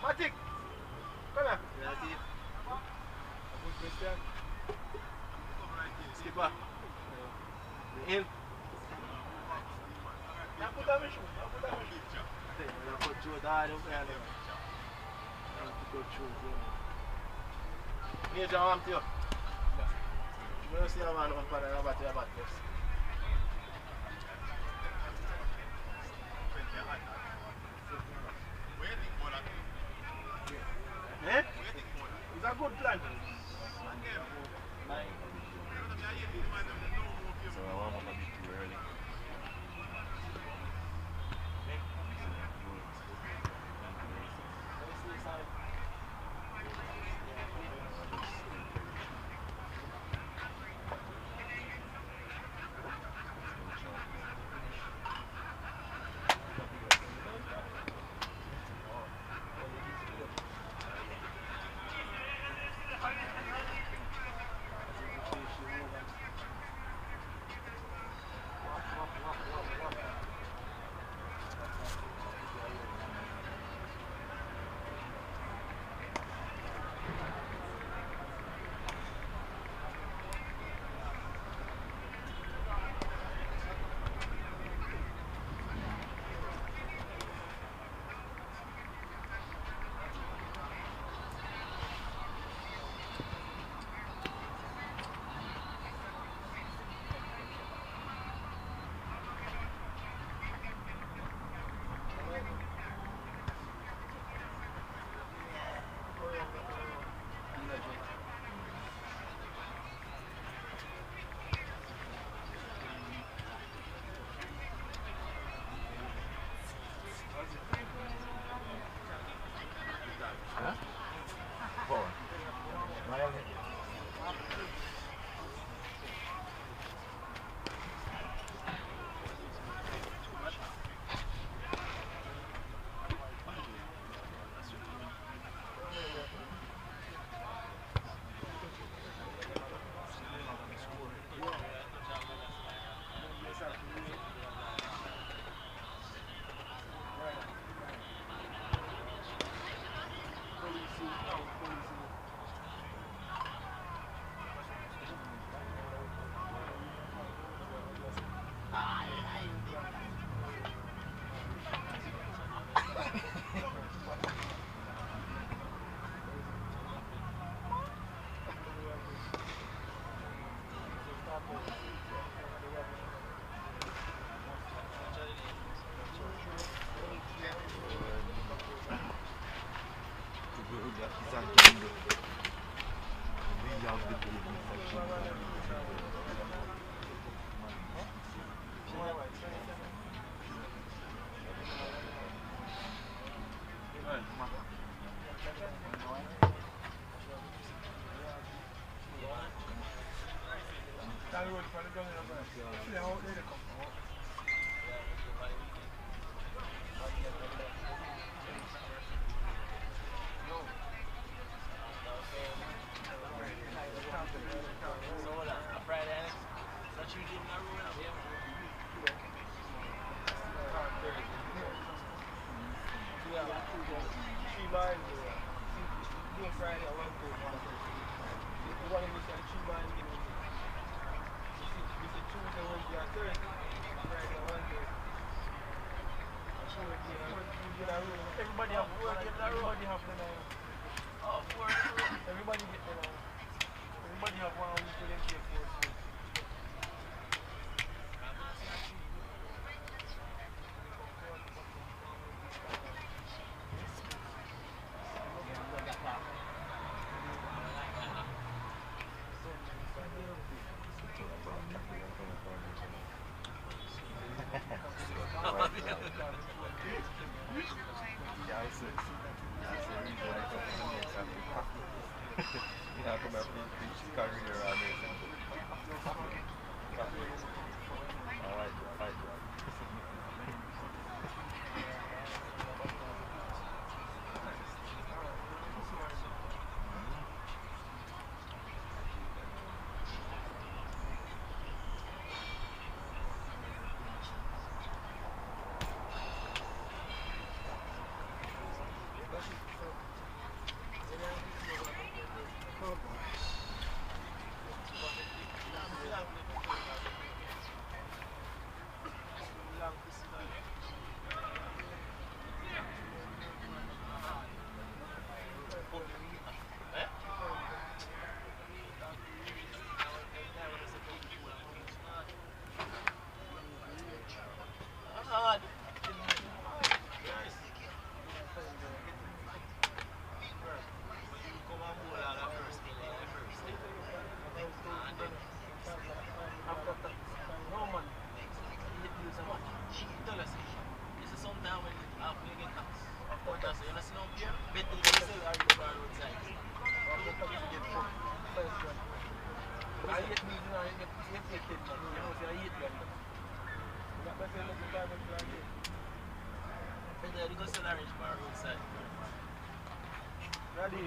Matic, come here. Skipper. In. Now put on my shoe. Now put through that over there. Go through. Major arm to you. You don't see a man up and over to your back first. Eh? It's a good plan. So I want to be too early. Everybody have work, everybody have the everybody get the everybody have 1 week to them take for it. Yeah, come back. Better than the orange bar outside. I hate me, you know, I get 10 man. You know, say I hate them. That person look at the plan here. Better than the orange bar outside. Ready?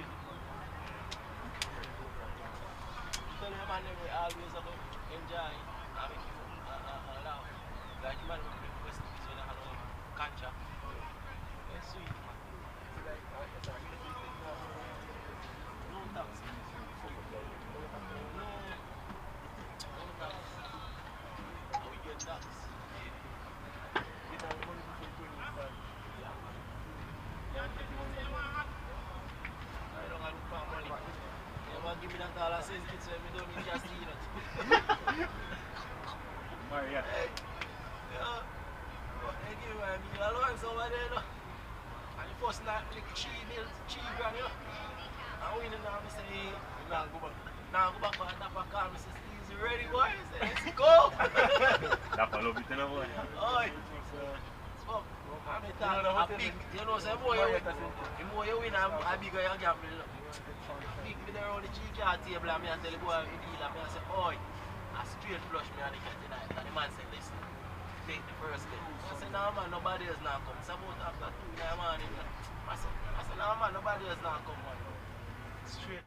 Tell your man we always have to enjoy and make you laugh. Like the man who bring West Indies when they have no contract. It's sweet, man. It's like, sorry, no tax. No, no tax. And we get tax. We have money between 20 and yeah. Yeah, I don't have to money. You want to give me that dollar, says kids, so we don't need just see that. Maria. Yeah. They give me allowance over there, no? And the first night, like 3 grand, you know? And we didn't have to say, now go back. Now go back on top of car, Mr. Steve's ready, boy. I say, let's go. That's a love it, you know, boy. Oi. Fuck. I'm a talk, a big, you know, say, the more you win, a bigger you gamble. Big me there on the JCA table, and I tell the boy, we deal, and I say, oi. A straight flush me and the cat tonight. And the man said, listen, take the first bet. I said, no man, nobody else now come. It's about after 2 in the morning. I said, no man, nobody else now come, man. Straight.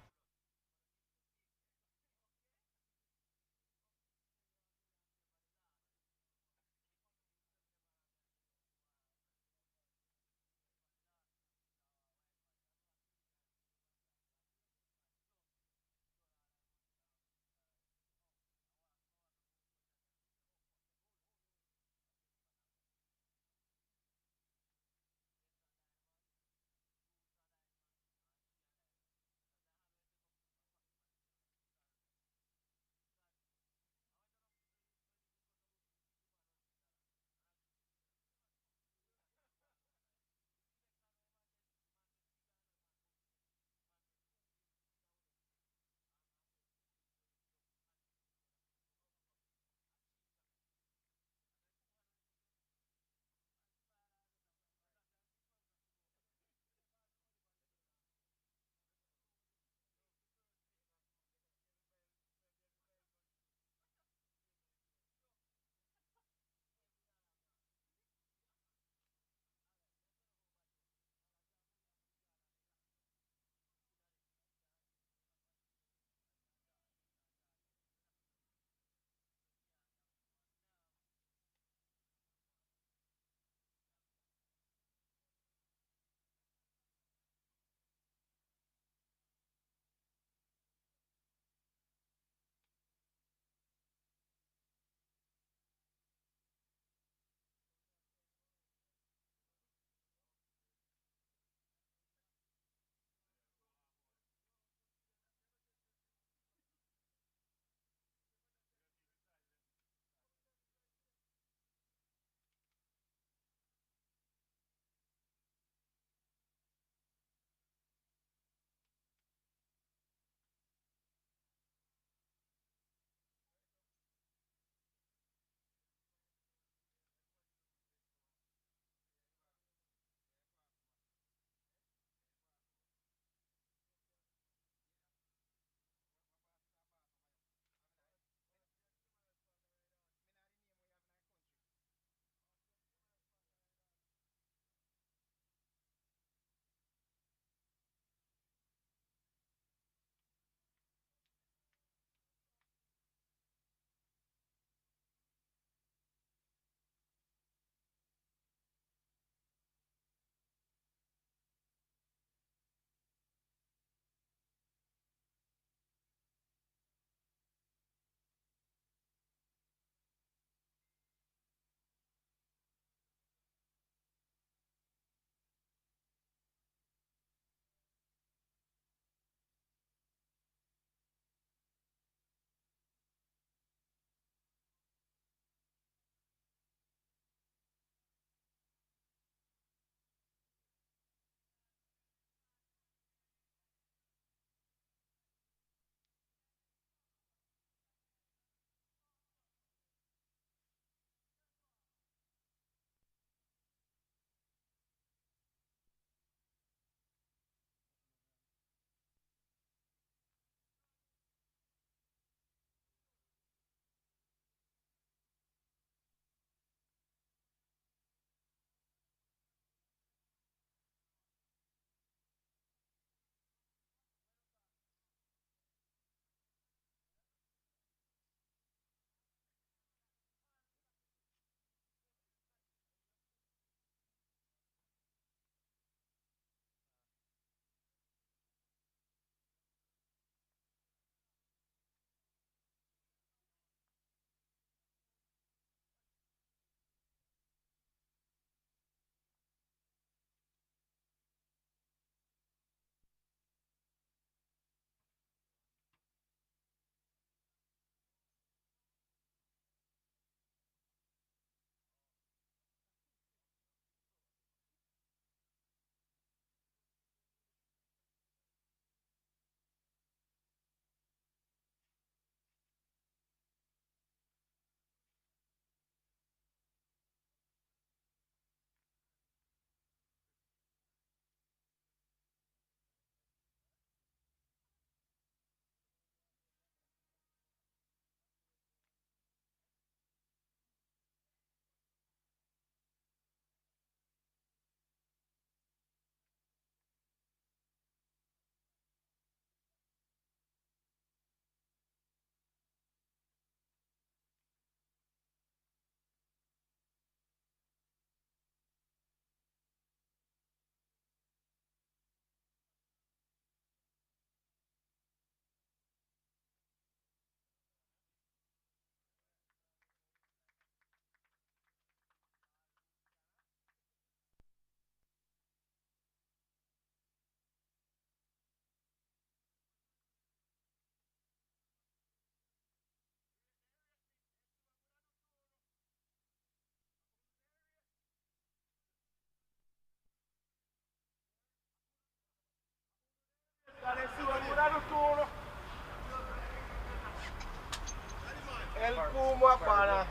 El Puma para.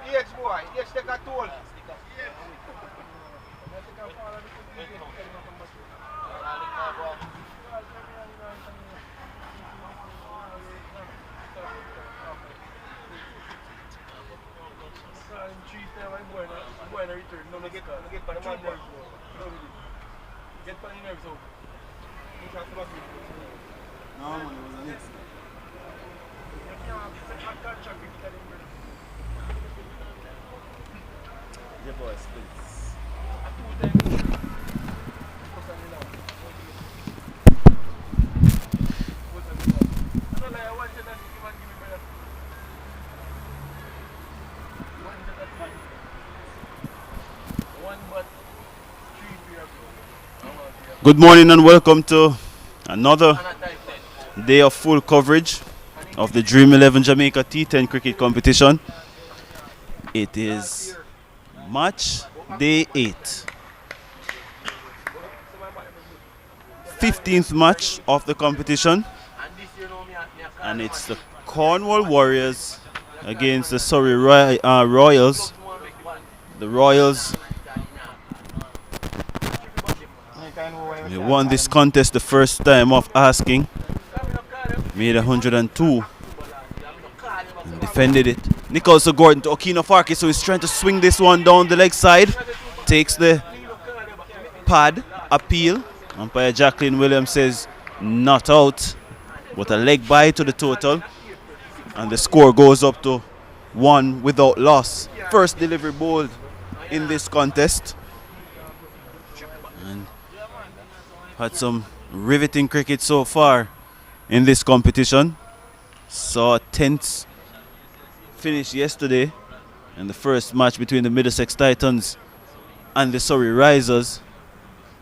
H boy, H take a toll. Buena return, no me get para my nerves. Get para the nerves out. No, man, it was an accident. Yeah, boys, please. Good morning and welcome to another day of full coverage of the Dream 11 Jamaica T10 cricket competition. It is match day 8. 15th match of the competition, and it's the Cornwall Warriors against the Surrey Royals. The Royals, they won this contest the first time off asking, made 102 and defended it. Nicholson Gordon to Okino Farkis, so he's trying to swing this one down the leg side, takes the pad, appeal. Umpire Jacqueline Williams says not out, but a leg bye to the total, and the score goes up to 1 without loss. First delivery bowled in this contest, and had some riveting cricket so far in this competition. Saw a tense finish yesterday in the first match between the Middlesex Titans and the Surrey Risers.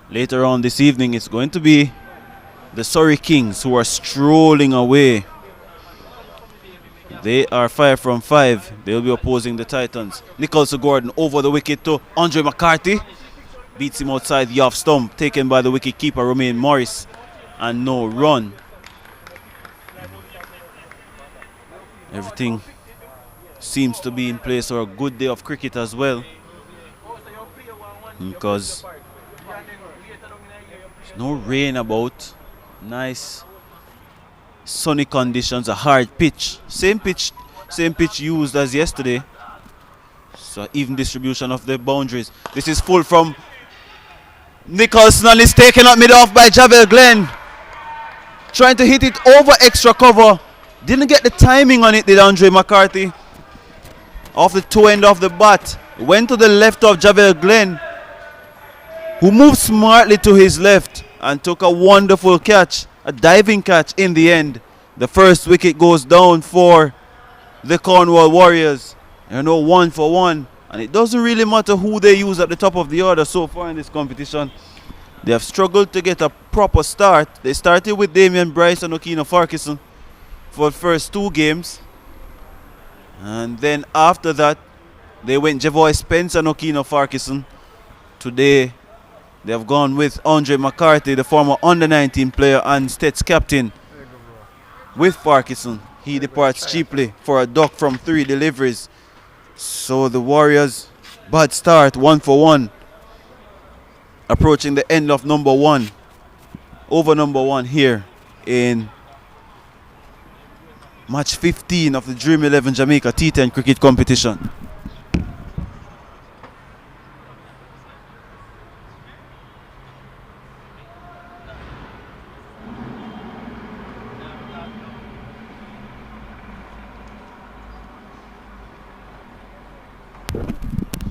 Later on this evening, it's going to be the Surrey Kings who are strolling away. They are 5 from 5. They'll be opposing the Titans. Nicholson Gordon over the wicket to Andre McCarthy. Beats him outside the off stump, taken by the wicket keeper Romain Morris, and no run. Everything seems to be in place for a good day of cricket as well, because there's no rain about. Nice sunny conditions, a hard pitch. Same pitch used as yesterday. So even distribution of the boundaries. This is full from Nicholson, and it's taken up mid-off by Javel Glenn. Trying to hit it over extra cover. Didn't get the timing on it, did Andre McCarthy. Off the toe end of the bat. Went to the left of Javel Glenn, who moved smartly to his left and took a wonderful catch, a diving catch in the end. The first wicket goes down for the Cornwall Warriors. 1 for 1. And it doesn't really matter who they use at the top of the order so far in this competition. They have struggled to get a proper start. They started with Damian Bryce and Okino Farkison for the first 2 games. And then after that, they went Javoy Spence and Okino Farkison. Today, they have gone with Andre McCarthy, the former under-19 player and States captain, with Farkison. He departs cheaply for a duck from 3 deliveries. So the Warriors, bad start, 1 for 1. Approaching the end of number 1. Over number 1 here in match 15 of the Dream 11 Jamaica T10 cricket competition.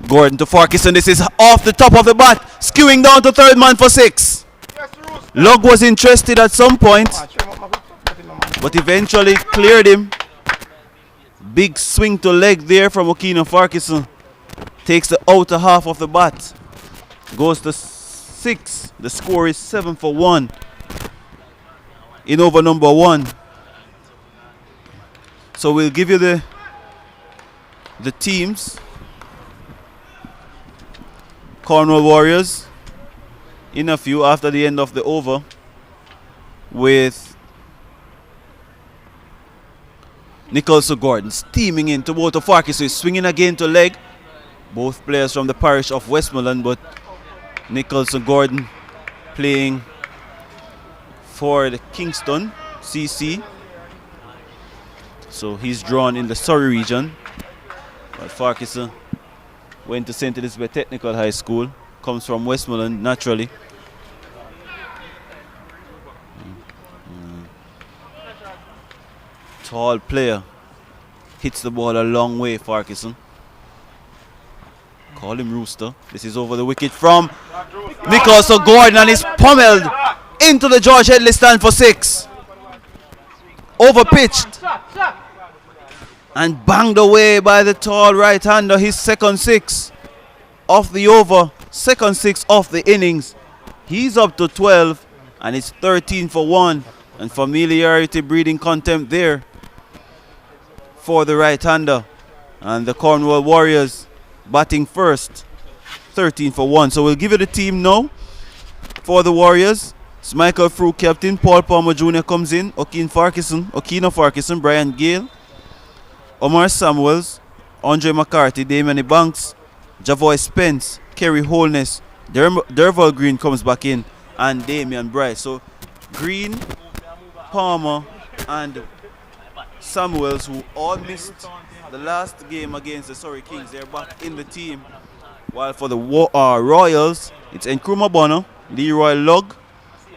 Gordon to Farkison. This is off the top of the bat, skewing down to third man for 6. Lug was interested at some point, but eventually cleared him. Big swing to leg there from Okino Farkison. Takes the outer half of the bat. Goes to 6. The score is 7 for 1 in over number 1. So we'll give you the teams. Cornwall Warriors in a few after the end of the over, with Nicholson Gordon steaming into both of Farkas, so he's swinging again to leg. Both players from the parish of Westmoreland, but Nicholson Gordon playing for the Kingston CC. So he's drawn in the Surrey region. But Farkas went to St. Elizabeth Technical High School. Comes from Westmoreland naturally. Tall player. Hits the ball a long way, Farkas. Call him Rooster. This is over the wicket from Nicholson Gordon, and is pummeled into the George Headley stand for 6. Overpitched and banged away by the tall right-hander. His second 6 of the over, second 6 of the innings. He's up to 12 and it's 13 for 1. And familiarity breeding contempt there for the right-hander. And the Cornwall Warriors batting first, 13 for 1. So we'll give it a team now for the Warriors. It's Michael Frew, captain. Paul Palmer Jr. comes in. Okino Farquharson, Brian Gale, Omar Samuels, Andre McCarthy, Damien Banks, Javoy Spence, Kerry Holness, Derval Green comes back in, and Damian Bryce. So Green, Palmer, and Samuels, who all missed the last game against the Surrey Kings, they're back in the team. While for the Royals, it's Nkrumah Bono, Leroy Lugg,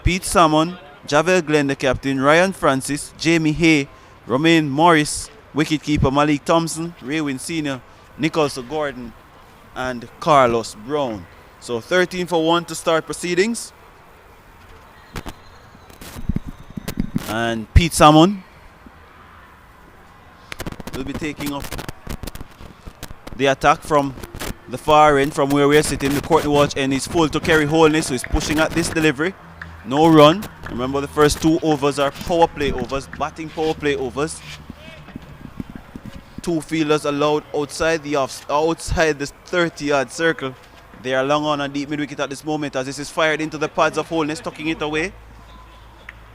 Pete Salmon, Javel Glenn, the captain, Ryan Francis, Jamie Hay, Romain Morris, wicketkeeper Malik Thompson, Raywin Sr., Nicholson Gordon, and Carlos Brown. So 13 for 1 to start proceedings. And Pete Salmon will be taking off the attack from the far end, from where we're sitting. The Courtney Walsh end is full to Kerry Holness, who is pushing at this delivery. No run. Remember, the first 2 overs are power play overs, batting power play overs. 2 fielders allowed outside the 30-yard circle. They are long on a deep mid-wicket at this moment, as this is fired into the pads of Holness, tucking it away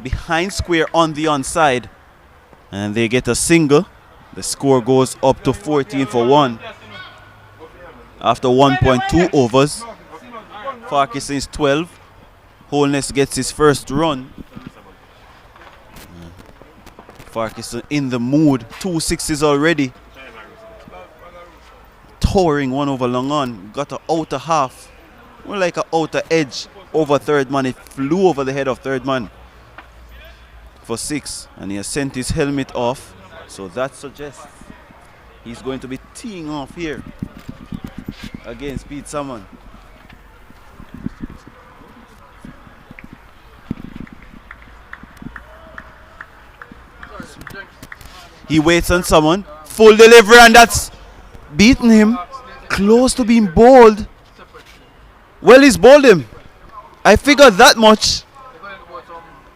behind square on the onside. And they get a single. The score goes up to 14 for 1. After 1.2 overs, Farquharson is 12. Holness gets his first run. Farquharson in the mood. 2 6s already. Towering one over long on. Got an outer half. More like an outer edge over third man. It flew over the head of third man for 6. And he has sent his helmet off. So that suggests he's going to be teeing off here against Pete Salmon. He waits on someone. Full delivery, and that's beaten him. Close to being bowled. Well, he's bowled him. I figured that much.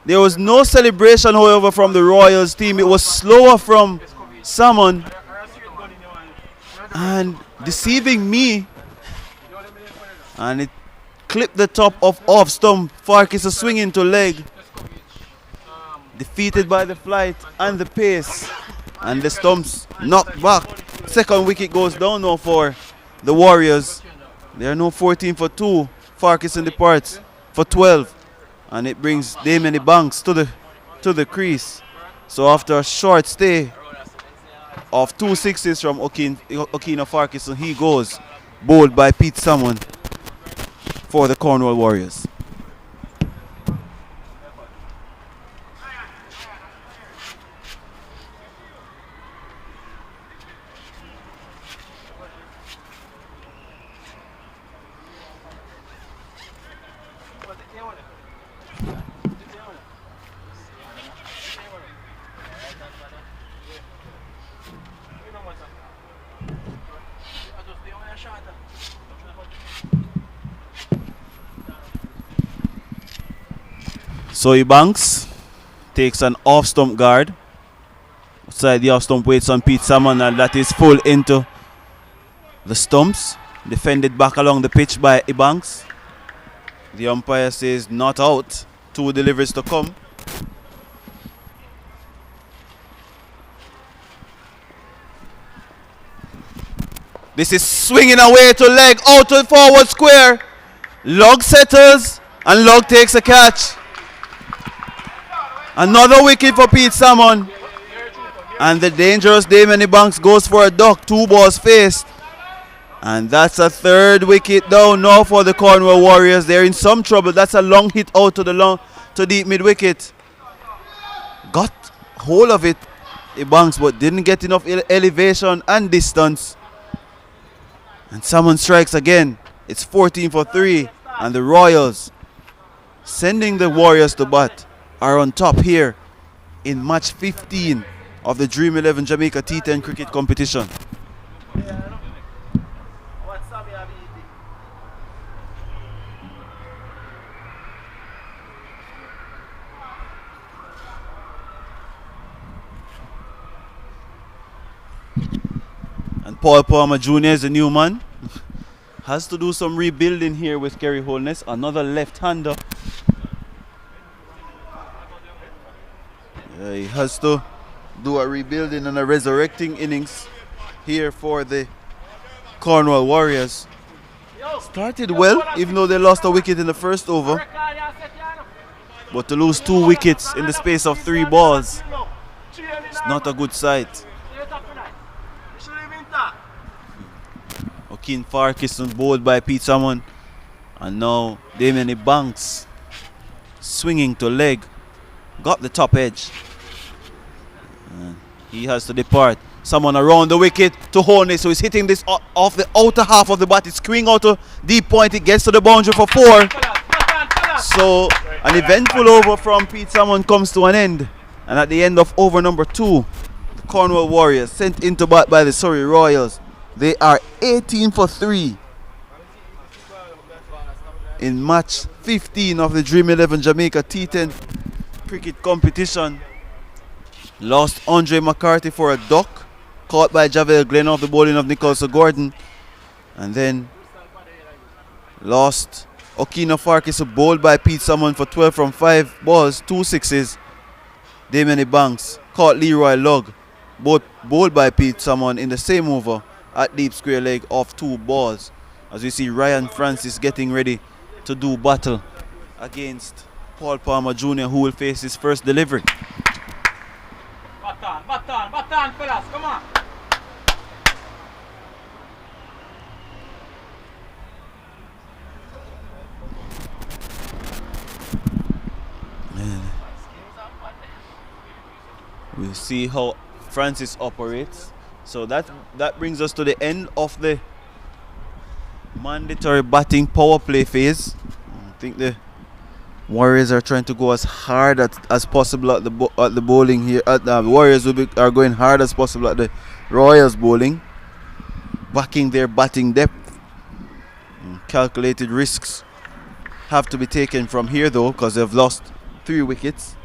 There was no celebration, however, from the Royals team. It was slower from Salmon. And deceiving me. And it clipped the top of off stump. Farquharson swinging to leg. Defeated by the flight and the pace. And the stumps knocked back. Second wicket goes down now for the Warriors. They are now 14 for 2. Farquharson departs for 12. And it brings Damien Banks to the crease. So after a short stay of 2 6s from Okino Farquharson, he goes bowled by Pete Salmon for the Cornwall Warriors. So Banks takes an off-stump guard. Outside the off-stump waits on Pete Salmon, and that is full into the stumps. Defended back along the pitch by Banks. The umpire says not out. 2 deliveries to come. This is swinging away to leg, out to the forward square. Log settles and Log takes a catch. Another wicket for Pete Salmon. And the dangerous Damien Banks goes for a duck. 2 balls faced. And that's a 3rd wicket down now for the Cornwall Warriors. They're in some trouble. That's a long hit out to deep mid wicket. Got hold of it, Banks, but didn't get enough elevation and distance. And Salmon strikes again. It's 14 for 3. And the Royals, sending the Warriors to bat, are on top here in match 15 of the Dream 11 Jamaica T10 cricket competition. And Paul Palmer Jr. is a new man. Has to do some rebuilding here with Kerry Holness. Another left-hander. He has to do a rebuilding and a resurrecting innings here for the Cornwall Warriors. Started well, even though they lost a wicket in the first over. But to lose 2 wickets in the space of 3 balls, it's not a good sight. Okeen Farkison bowled by Pete Salmon. And now Damien Banks swinging to leg. Got the top edge. And he has to depart. Someone around the wicket to Holness, so he's hitting this off the outer half of the bat. It's screening out to deep point. It gets to the boundary for 4. So an eventful over from Pete Salmon comes to an end. And at the end of over number 2, the Cornwall Warriors sent into bat by the Surrey Royals. They are 18 for 3 in match 15 of the Dream 11 Jamaica T10 cricket competition. Lost Andre McCarthy for a duck, caught by Javel Glenn off the bowling of Nicholson Gordon. And then lost Okina Farkis, bowled by Pete Salmon for 12 from 5 balls, 2 sixes. Damien Banks caught Leroy Lugg, both bowled by Pete Salmon in the same over at deep square leg off 2 balls. As we see Ryan Francis getting ready to do battle against Paul Palmer Jr., who will face his first delivery. Baton, fellas, come on. We'll see how Francis operates. So that brings us to the end of the mandatory batting power play phase. I think the Warriors are trying to go as hard as possible at the bowling here. The Warriors are going hard as possible at the Royals bowling, backing their batting depth. Calculated risks have to be taken from here though, because they've lost 3 wickets.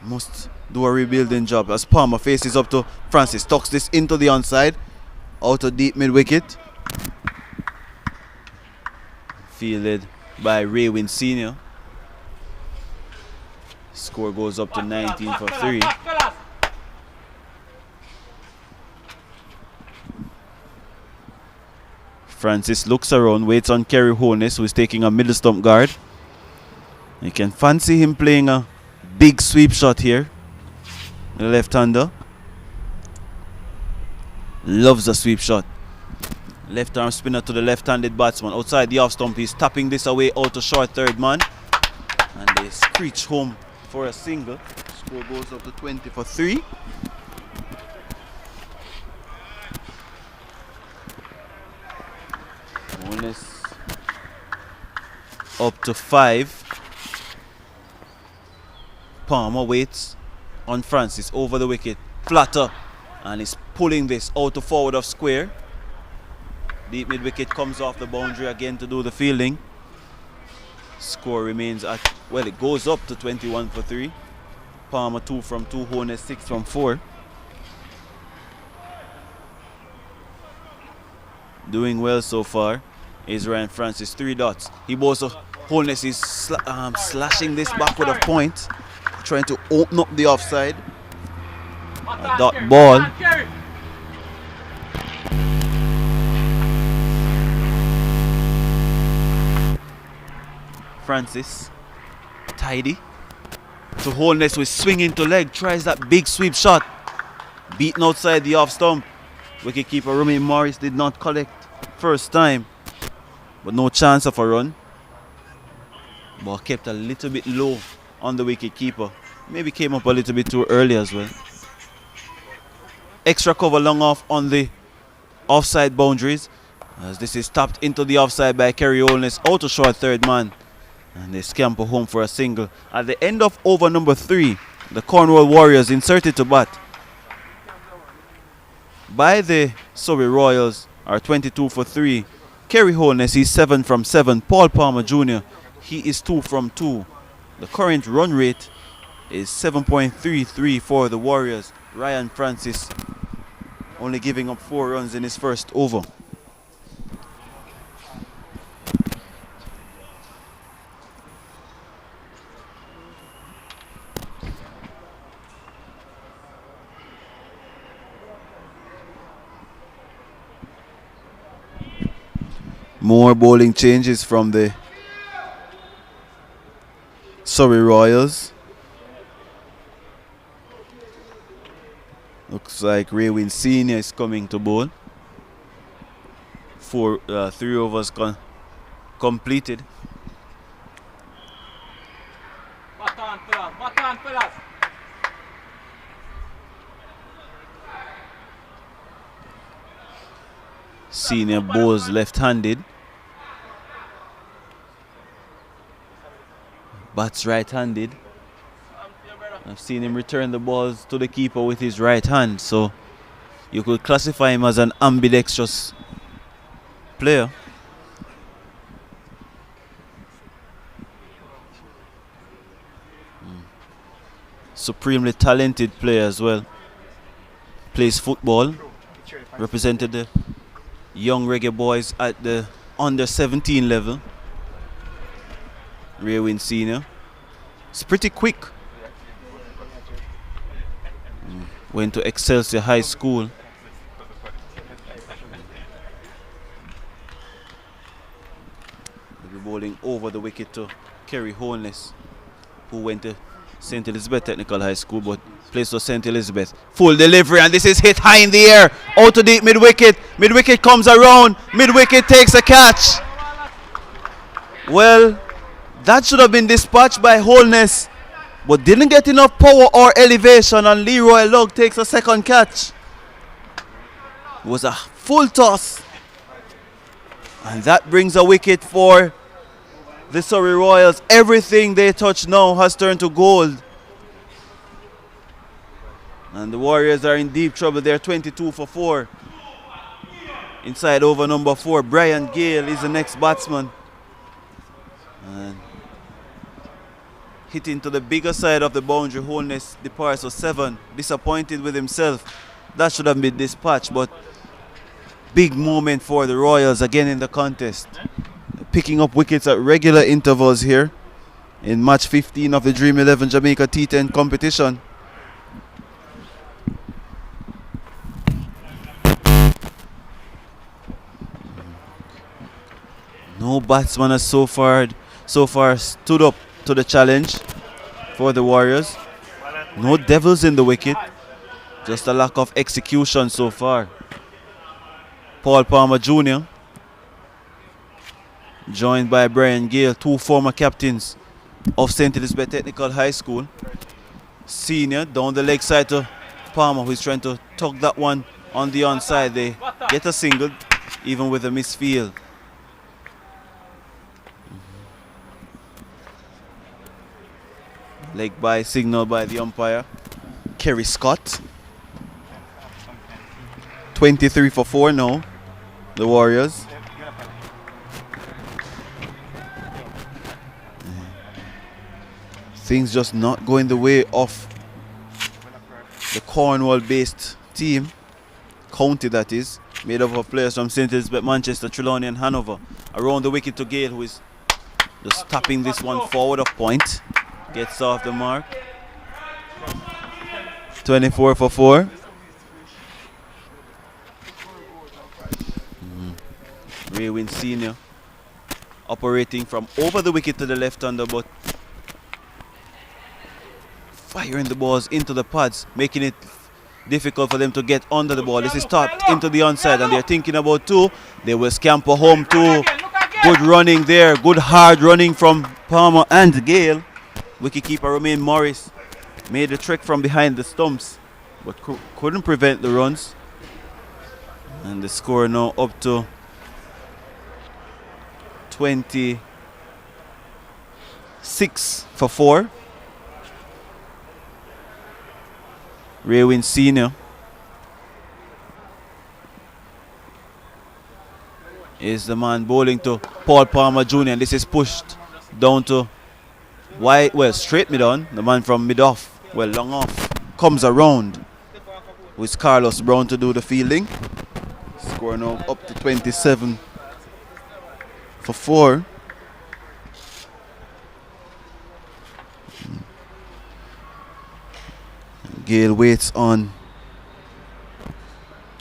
Must do a rebuilding job as Palmer faces up to Francis. Tucks this into the onside, out of deep mid wicket. Fielded by Raywin Sr. Score goes up to 19 for 3. Francis looks around, waits on Kerry Holness, who is taking a middle stump guard. You can fancy him playing a big sweep shot here. The left-hander loves a sweep shot. Left arm spinner to the left-handed batsman. Outside the off stump, he's tapping this away out to short third man. And they screech home for a single. Score goes up to 20 for 3. Bonus up to 5. Palmer waits on Francis over the wicket. Flatter. And he's pulling this out to forward of square. Deep mid wicket comes off the boundary again to do the fielding. Score remains at, well, it goes up to 21 for 3. Palmer 2 from 2, Holness 6 from 4. Doing well so far is Ryan Francis, 3 dots. He bowls a Holness is slashing this backward of point, trying to open up the offside. A dot ball. Francis. Tidy. To Holness with swinging to leg. Tries that big sweep shot. Beaten outside the off stump. Wicketkeeper Rumi Morris did not collect first time. But no chance of a run. Ball kept a little bit low on the wicketkeeper. Maybe came up a little bit too early as well. Extra cover long off on the offside boundaries. As this is tapped into the offside by Kerry Holness. Out to short third man. And they scamper home for a single. At the end of over number 3, the Cornwall Warriors inserted to bat by the Surrey Royals are 22 for 3. Kerry Holness, he's 7 from 7. Paul Palmer Jr., he is 2 from 2. The current run rate is 7.33 for the Warriors. Ryan Francis only giving up 4 runs in his first over. More bowling changes from the Surrey Royals. Looks like Raywin Senior is coming to bowl. 3 overs completed. Batan, fellas. Senior bowls left-handed. Bats right-handed. I've seen him return the balls to the keeper with his right hand, so you could classify him as an ambidextrous player. Supremely talented player as well. Plays football. Represented the young reggae boys at the under 17 level. Raywin Senior. It's pretty quick. Went to Excelsior High School. They'll be bowling over the wicket to Kerry Holness, who went to St. Elizabeth Technical High School but plays for St. Elizabeth. Full delivery, and this is hit high in the air. Out to deep mid-wicket. Mid-wicket comes around. Mid-wicket takes a catch. Well, that should have been dispatched by Holness, but didn't get enough power or elevation, and Leroy Lugg takes a second catch. It was a full toss, and that brings a wicket for the Surrey Royals. Everything they touch now has turned to gold, and the Warriors are in deep trouble. They're 22 for 4. Inside over number 4, Brian Gale is the next batsman, and hitting to the bigger side of the boundary. Holness departs for 7. Disappointed with himself. That should have been dispatched, but big moment for the Royals again in the contest. Picking up wickets at regular intervals here in match 15 of the Dream 11 Jamaica T10 competition. No batsman has so far stood up to the challenge for the Warriors. No devils in the wicket, just a lack of execution so far. Paul Palmer Jr. joined by Brian Gale, 2 former captains of St. Elizabeth Technical High School. Senior down the leg side to Palmer, who's trying to tug that one on the onside. They get a single even with a misfield. Leg by signal by the umpire. Kerry Scott. 23 for 4 now, the Warriors. Things just not going the way of the Cornwall-based team, county that is, made up of players from St. Elizabeth, Manchester, Trelawney and Hanover. Around the wicket to Gale, who is just tapping this one forward of point. Gets off the mark. 24 for 4. Raywin Senior operating from over the wicket to the left-hander, but firing the balls into the pads, making it difficult for them to get under the ball. This is tapped into the onside, and they're thinking about two. They will scamper home two. Good running there, good hard running from Palmer and Gale. Wicketkeeper Romain Morris made the trick from behind the stumps, but couldn't prevent the runs. And the score now up to 26 for 4. Raywin Senior is the man bowling to Paul Palmer Jr. and this is pushed down to wide, well, straight mid on. The man from mid off, well, long off, comes around with Carlos Brown to do the fielding. Score now up to 27 for 4. Gale waits on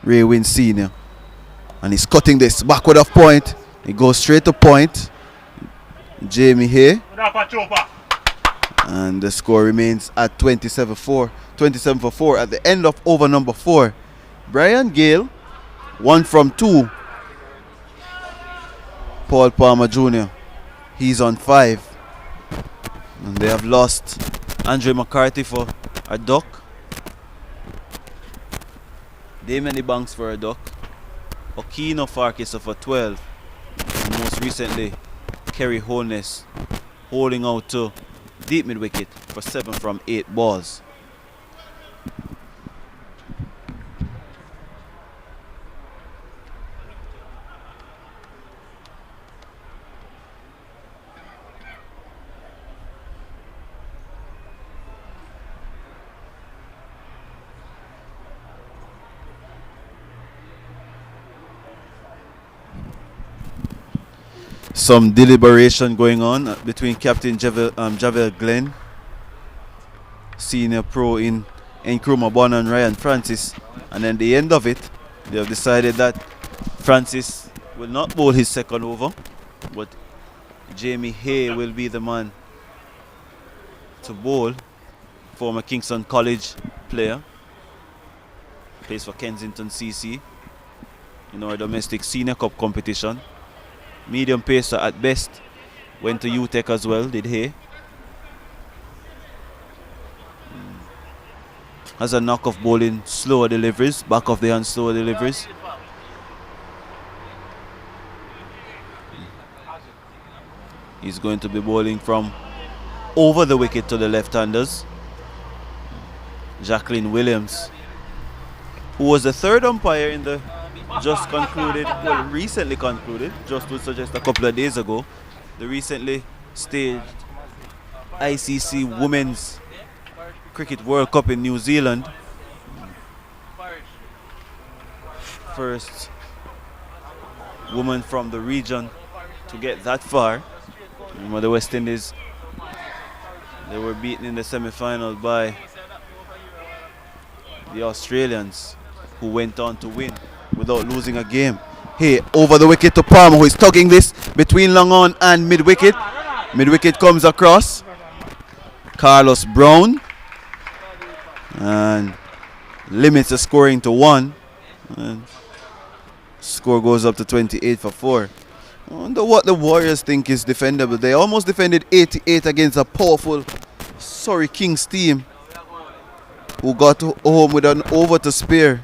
Raywin Senior. And he's cutting this backward of point. He goes straight to point. Jamie here. And the score remains at 27 for 4 at the end of over number 4. Brian Gale, 1 from 2. Paul Palmer Jr., he's on 5. And they have lost Andre McCarthy for a duck. Damien Banks for a duck. Okino Farkis for 12. And most recently, Kerry Holness holding out to deep mid wicket for 7 from 8 balls. Some deliberation going on between Captain Javel Glenn, Senior Pro in Nkrumah Bonner and Ryan Francis, and then the end of it, they have decided that Francis will not bowl his second over, but Jamie Hay will be the man to bowl. Former Kingston College player, plays for Kensington CC in our domestic Senior Cup competition. Medium pacer at best. Went to UTEC as well, did he? Has a knock of bowling slower deliveries, back of the hand slower deliveries. He's going to be bowling from over the wicket to the left-handers. Jacqueline Williams, who was the third umpire in the just concluded, well, recently concluded, just to suggest a couple of days ago, the recently staged ICC Women's Cricket World Cup in New Zealand. First woman from the region to get that far. Remember, the West Indies, they were beaten in the semi-final by the Australians, who went on to win without losing a game. Hey, over the wicket to Palmer, who is tugging this between long on and mid wicket. Mid wicket comes across. Carlos Brown and limits the scoring to 1. And score goes up to 28 for 4. I wonder what the Warriors think is defendable. They almost defended 88 against a powerful Surrey Kings team, who got home with an over to spare.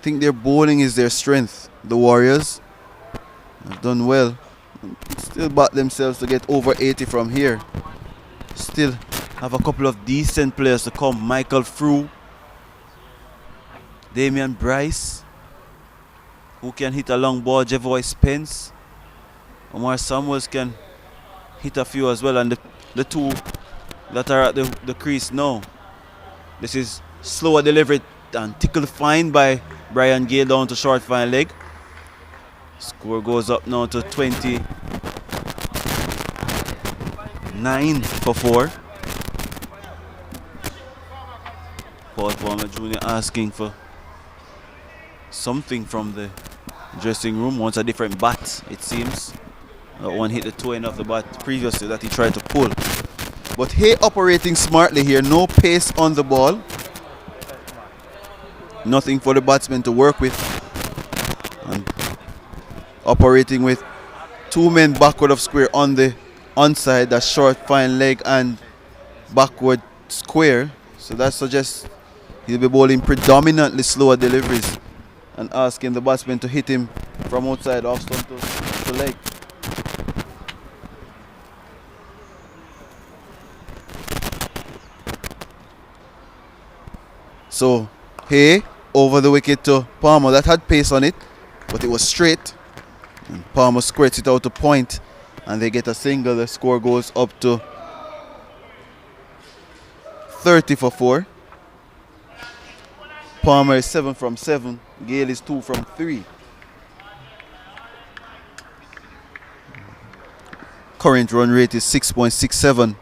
I think their bowling is their strength. The Warriors have done well. Still back themselves to get over 80 from here. Still have a couple of decent players to come. Michael Frew, Damian Bryce, who can hit a long ball. Jevoy Spence, Omar Samuels can hit a few as well. And the two that are at the crease now. This is slower delivery and tickled fine by Brian Gale down to short fine leg. Score goes up now to 29 for 4. Paul Palmer Jr. asking for something from the Dressing room wants a different bat, it seems. That one hit the toe end of the bat previously that he tried to pull. But Hay operating smartly here, no pace on the ball. Nothing for the batsman to work with. And operating with 2 men backward of square on the onside, that short fine leg and backward square. So that suggests he'll be bowling predominantly slower deliveries and asking the batsman to hit him from outside off stump to leg. So Hay over the wicket to Palmer. That had pace on it, but it was straight. And Palmer squirts it out to point, and they get a single. The score goes up to 30 for 4. Palmer is 7 from 7. Gale is 2 from 3. Current run rate is 6.67.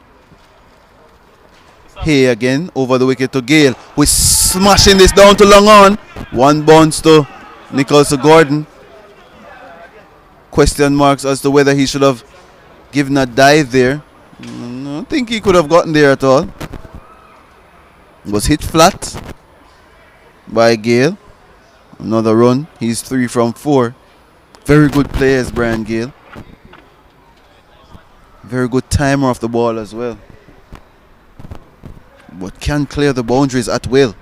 Hay again over the wicket to Gale, who is smashing this down to long on. 1 bounce to Nicholas Gordon. Question marks as to whether he should have given a dive there. I don't think he could have gotten there at all. Was hit flat by Gale. Another run. He's 3 from 4. Very good players, Brian Gale. Very good timer of the ball as well. But can clear the boundaries at will.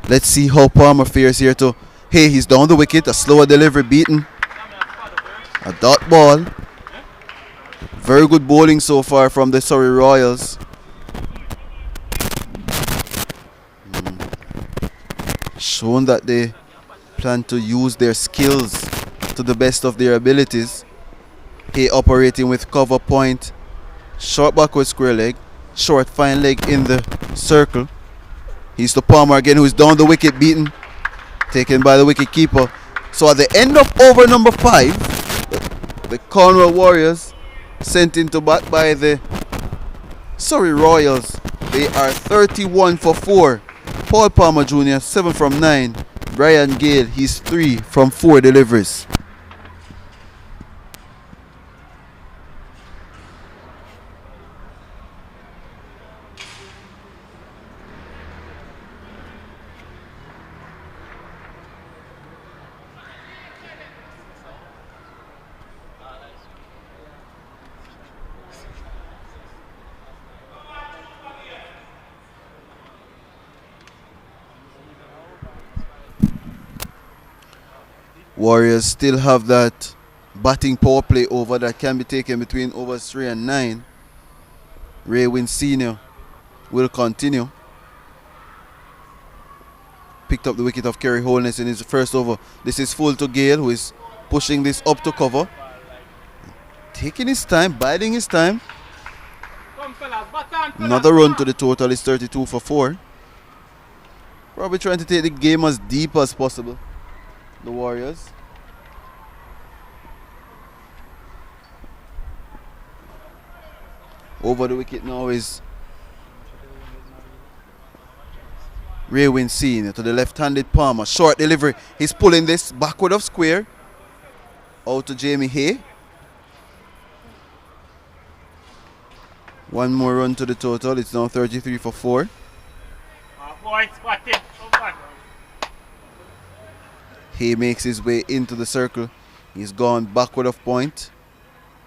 Let's see how Palmer fares here to Hay. He's down the wicket. A slower delivery beaten. A dot ball. Very good bowling so far from the Surrey Royals. Shown that they plan to use their skills to the best of their abilities. Hay operating with cover point. Short backward square leg. Short fine leg in the circle. He's to Palmer again, who is down the wicket, beaten. Taken by the wicket keeper. So at the end of over number 5, the Cornwall Warriors sent into bat by the Surrey Royals. They are 31 for 4. Paul Palmer Jr. 7 from 9. Brian Gale, he's 3 from 4 deliveries. Warriors still have that batting power play over that can be taken between overs 3 and 9. Ray Wynn Sr. will continue. Picked up the wicket of Kerry Holness in his first over. This is full to Gale, who is pushing this up to cover. Taking his time, biding his time. Another run to the total is 32 for 4. Probably trying to take the game as deep as possible. The Warriors. Over the wicket now is Ray Wynn Sr. to the left-handed Palmer. Short delivery. He's pulling this backward of square. Out to Jamie Hay. 1 more run to the total. It's now 33 for 4. Hay makes his way into the circle. He's gone backward of point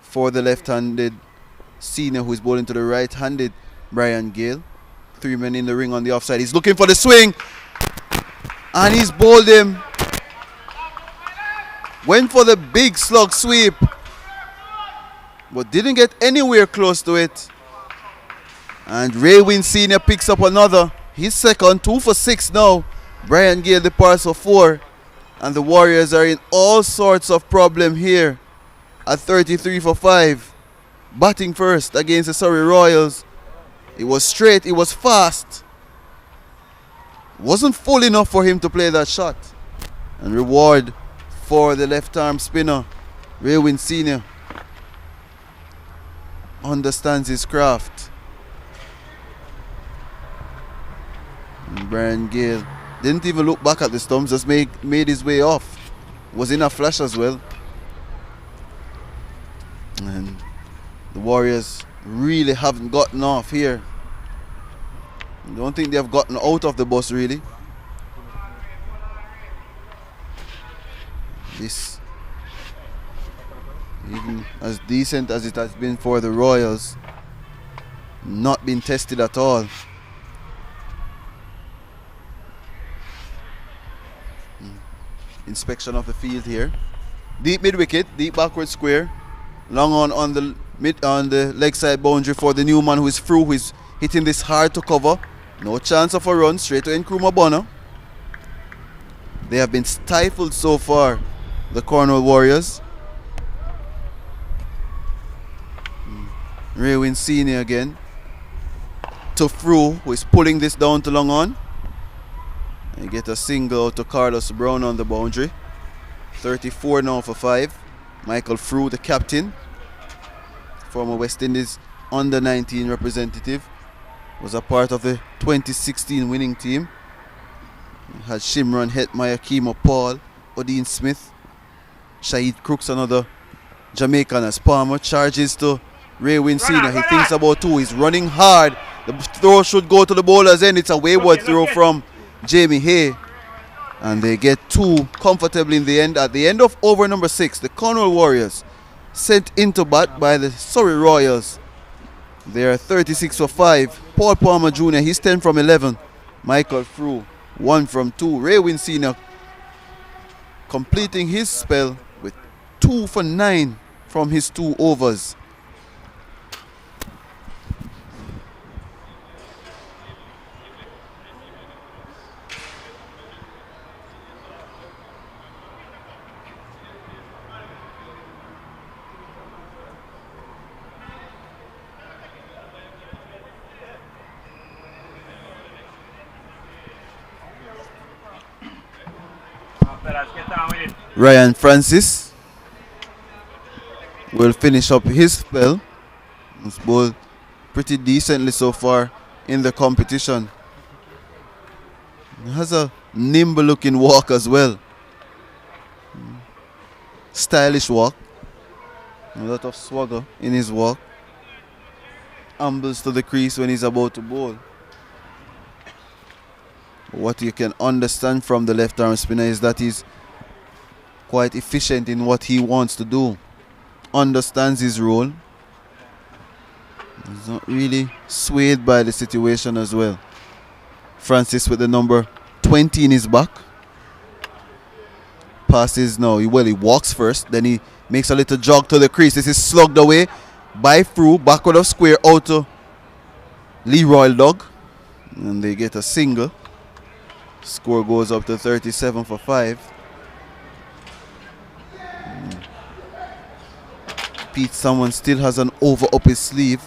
for the left-handed Senior, who is bowling to the right-handed Brian Gale. 3 men in the ring on the offside. He's looking for the swing, and he's bowled him. Went for the big slug sweep, but didn't get anywhere close to it. And Ray Wynn Senior picks up another. He's second, 2 for 6 now. Brian Gale departs for 4. And the Warriors are in all sorts of problem here at 33 for 5. Batting first against the Surrey Royals. It was straight, it was fast. Wasn't full enough for him to play that shot. And reward for the left arm spinner, Ray Wynn Sr. understands his craft. And Brian Gale didn't even look back at the stumps, just made his way off. was in a flash as well. And the Warriors really haven't gotten off here. I don't think they have gotten out of the bus really. This, even as decent as it has been for the Royals, not been tested at all. Inspection of the field here. Deep mid wicket, deep backward square. Long on the leg side boundary for the new man who is through, who is hitting this hard to cover. No chance of a run, straight to Nkrumah Bonner. They have been stifled so far, the Cornwall Warriors. Raywin Senior again. To Through, who is pulling this down to long on. And you get a single out to Carlos Brown on the boundary. 34 now for 5. Michael Frew, the captain, former West Indies under 19 representative, was a part of the 2016 winning team. We had Shimron Hetmeyer, Kemo Paul, Odin Smith, Shahid Crooks, another Jamaican as Palmer. Charges to Raywin Senior. He thinks about 2. He's running hard. The throw should go to the bowler's end. It's a wayward throw from Jamie Hay. And they get 2 comfortably in the end. At the end of over number 6, the Cornwall Warriors sent into bat by the Surrey Royals. They are 36 for 5. Paul Palmer Jr., he's 10 from 11. Michael Frew, 1 from 2. Raywin Senior completing his spell with 2 for 9 from his 2 overs. Ryan Francis will finish up his spell. He's bowled pretty decently so far in the competition. He has a nimble looking walk as well. Stylish walk. A lot of swagger in his walk. Ambles to the crease when he's about to bowl. What you can understand from the left arm spinner is that he's quite efficient in what he wants to do. Understands his role. He's not really swayed by the situation as well. Francis with the number 20 in his back. Passes now. Well, he walks first. Then he makes a little jog to the crease. This is slugged away by Frew. Backward of square out to Leroy Lugg. And they get a single. Score goes up to 37 for 5. Pete Someone still has an over up his sleeve.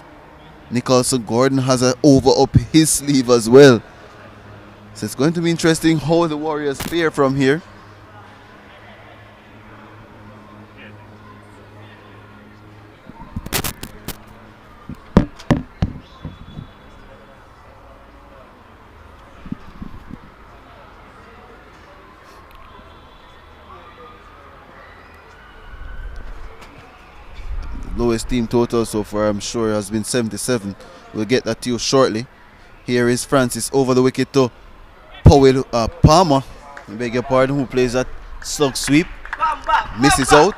Nicholson Gordon has an over up his sleeve as well. So it's going to be interesting how the Warriors fare from here. Lowest team total so far, I'm sure, has been 77. We'll get that to you shortly. Here is Francis over the wicket to Palmer, I beg your pardon, who plays that slug sweep. Misses out.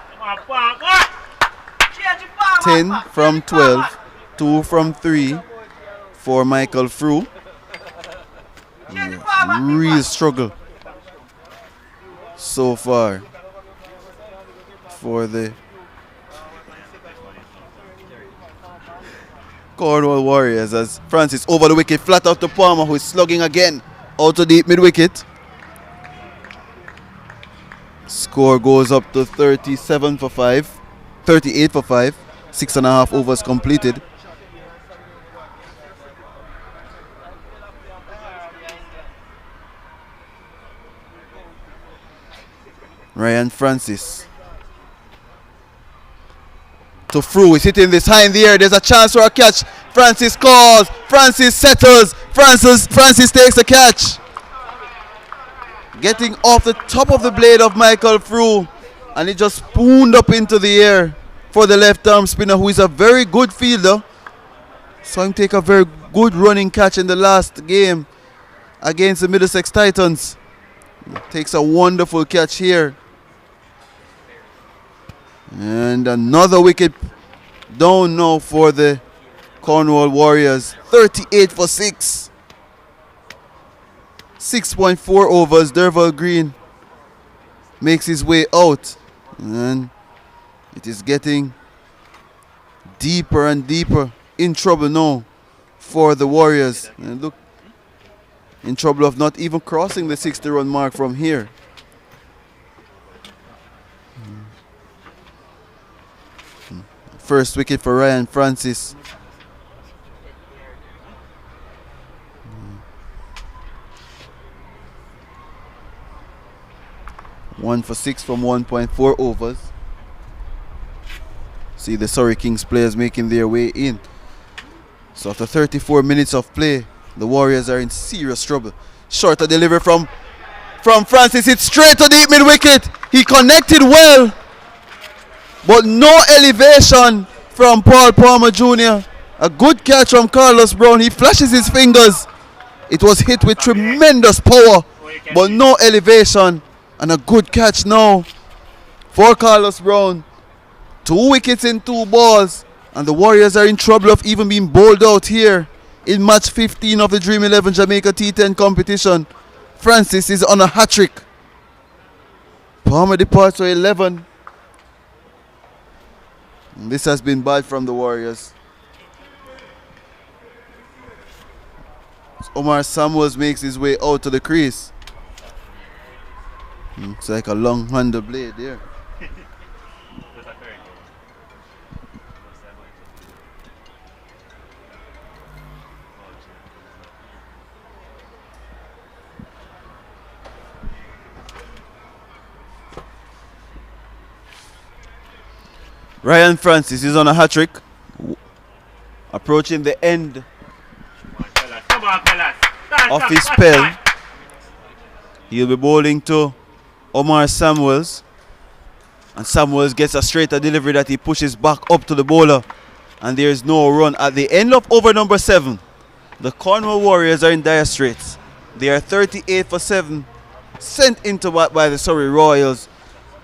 10 from 12, 2 from 3 for Michael Frew. Real struggle so far for the Cornwall Warriors, as Francis over the wicket, flat out to Palmer, who is slugging again out to deep mid wicket. Score goes up to 37 for 5, 38 for 5, 6.5 overs completed. Ryan Francis to Frew, is hitting this high in the air. There's a chance for a catch. Francis calls. Francis settles. Francis takes the catch. Getting off the top of the blade of Michael Frew. And it just spooned up into the air for the left arm spinner, who is a very good fielder. Saw him take a very good running catch in the last game against the Middlesex Titans. Takes a wonderful catch here. And another wicket down now for the Cornwall Warriors. 38 for 6. 6.4 overs. Derval Green makes his way out. And it is getting deeper and deeper in trouble now for the Warriors. And look, in trouble of not even crossing the 60-run mark from here. First wicket for Ryan Francis. One for 6 from 1.4 overs. See the Surrey Kings players making their way in. So after 34 minutes of play, the Warriors are in serious trouble. Shorter delivery from Francis. It's straight to deep mid wicket. He connected well, but no elevation from Paul Palmer Jr. A good catch from Carlos Brown. He flashes his fingers. It was hit with tremendous power, but no elevation. And a good catch now for Carlos Brown. 2 wickets in 2 balls. And the Warriors are in trouble of even being bowled out here in match 15 of the Dream 11 Jamaica T10 competition. Francis is on a hat-trick. Palmer departs for 11. And this has been bad from the Warriors. Omar Samuels makes his way out to the crease. Looks like a long handle blade there. Ryan Francis is on a hat-trick, approaching the end of his spell. He'll be bowling to Omar Samuels, and Samuels gets a straighter delivery that he pushes back up to the bowler, and there is no run. At the end of over number 7, the Cornwall Warriors are in dire straits. They are 38 for 7, sent into bat by the Surrey Royals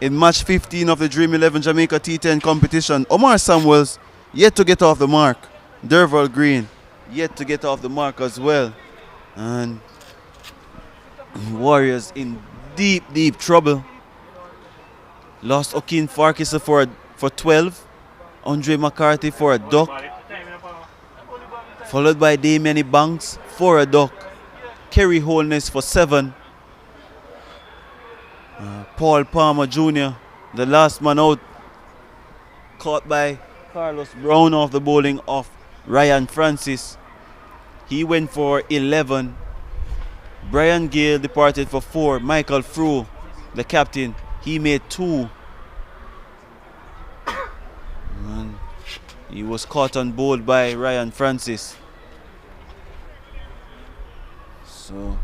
in match 15 of the Dream 11 Jamaica T10 competition. Omar Samuels yet to get off the mark. Derval Green yet to get off the mark as well. And Warriors in deep trouble. Lost O'Keen Farquharson for 12. Andre McCarthy for a duck. Followed by Damien Banks for a duck. Kerry Holness for 7. Paul Palmer Jr., the last man out, caught by Carlos Brown off the bowling of Ryan Francis. He went for 11. Brian Gale departed for 4. Michael Frew, the captain, he made 2. And he was caught on board by Ryan Francis. So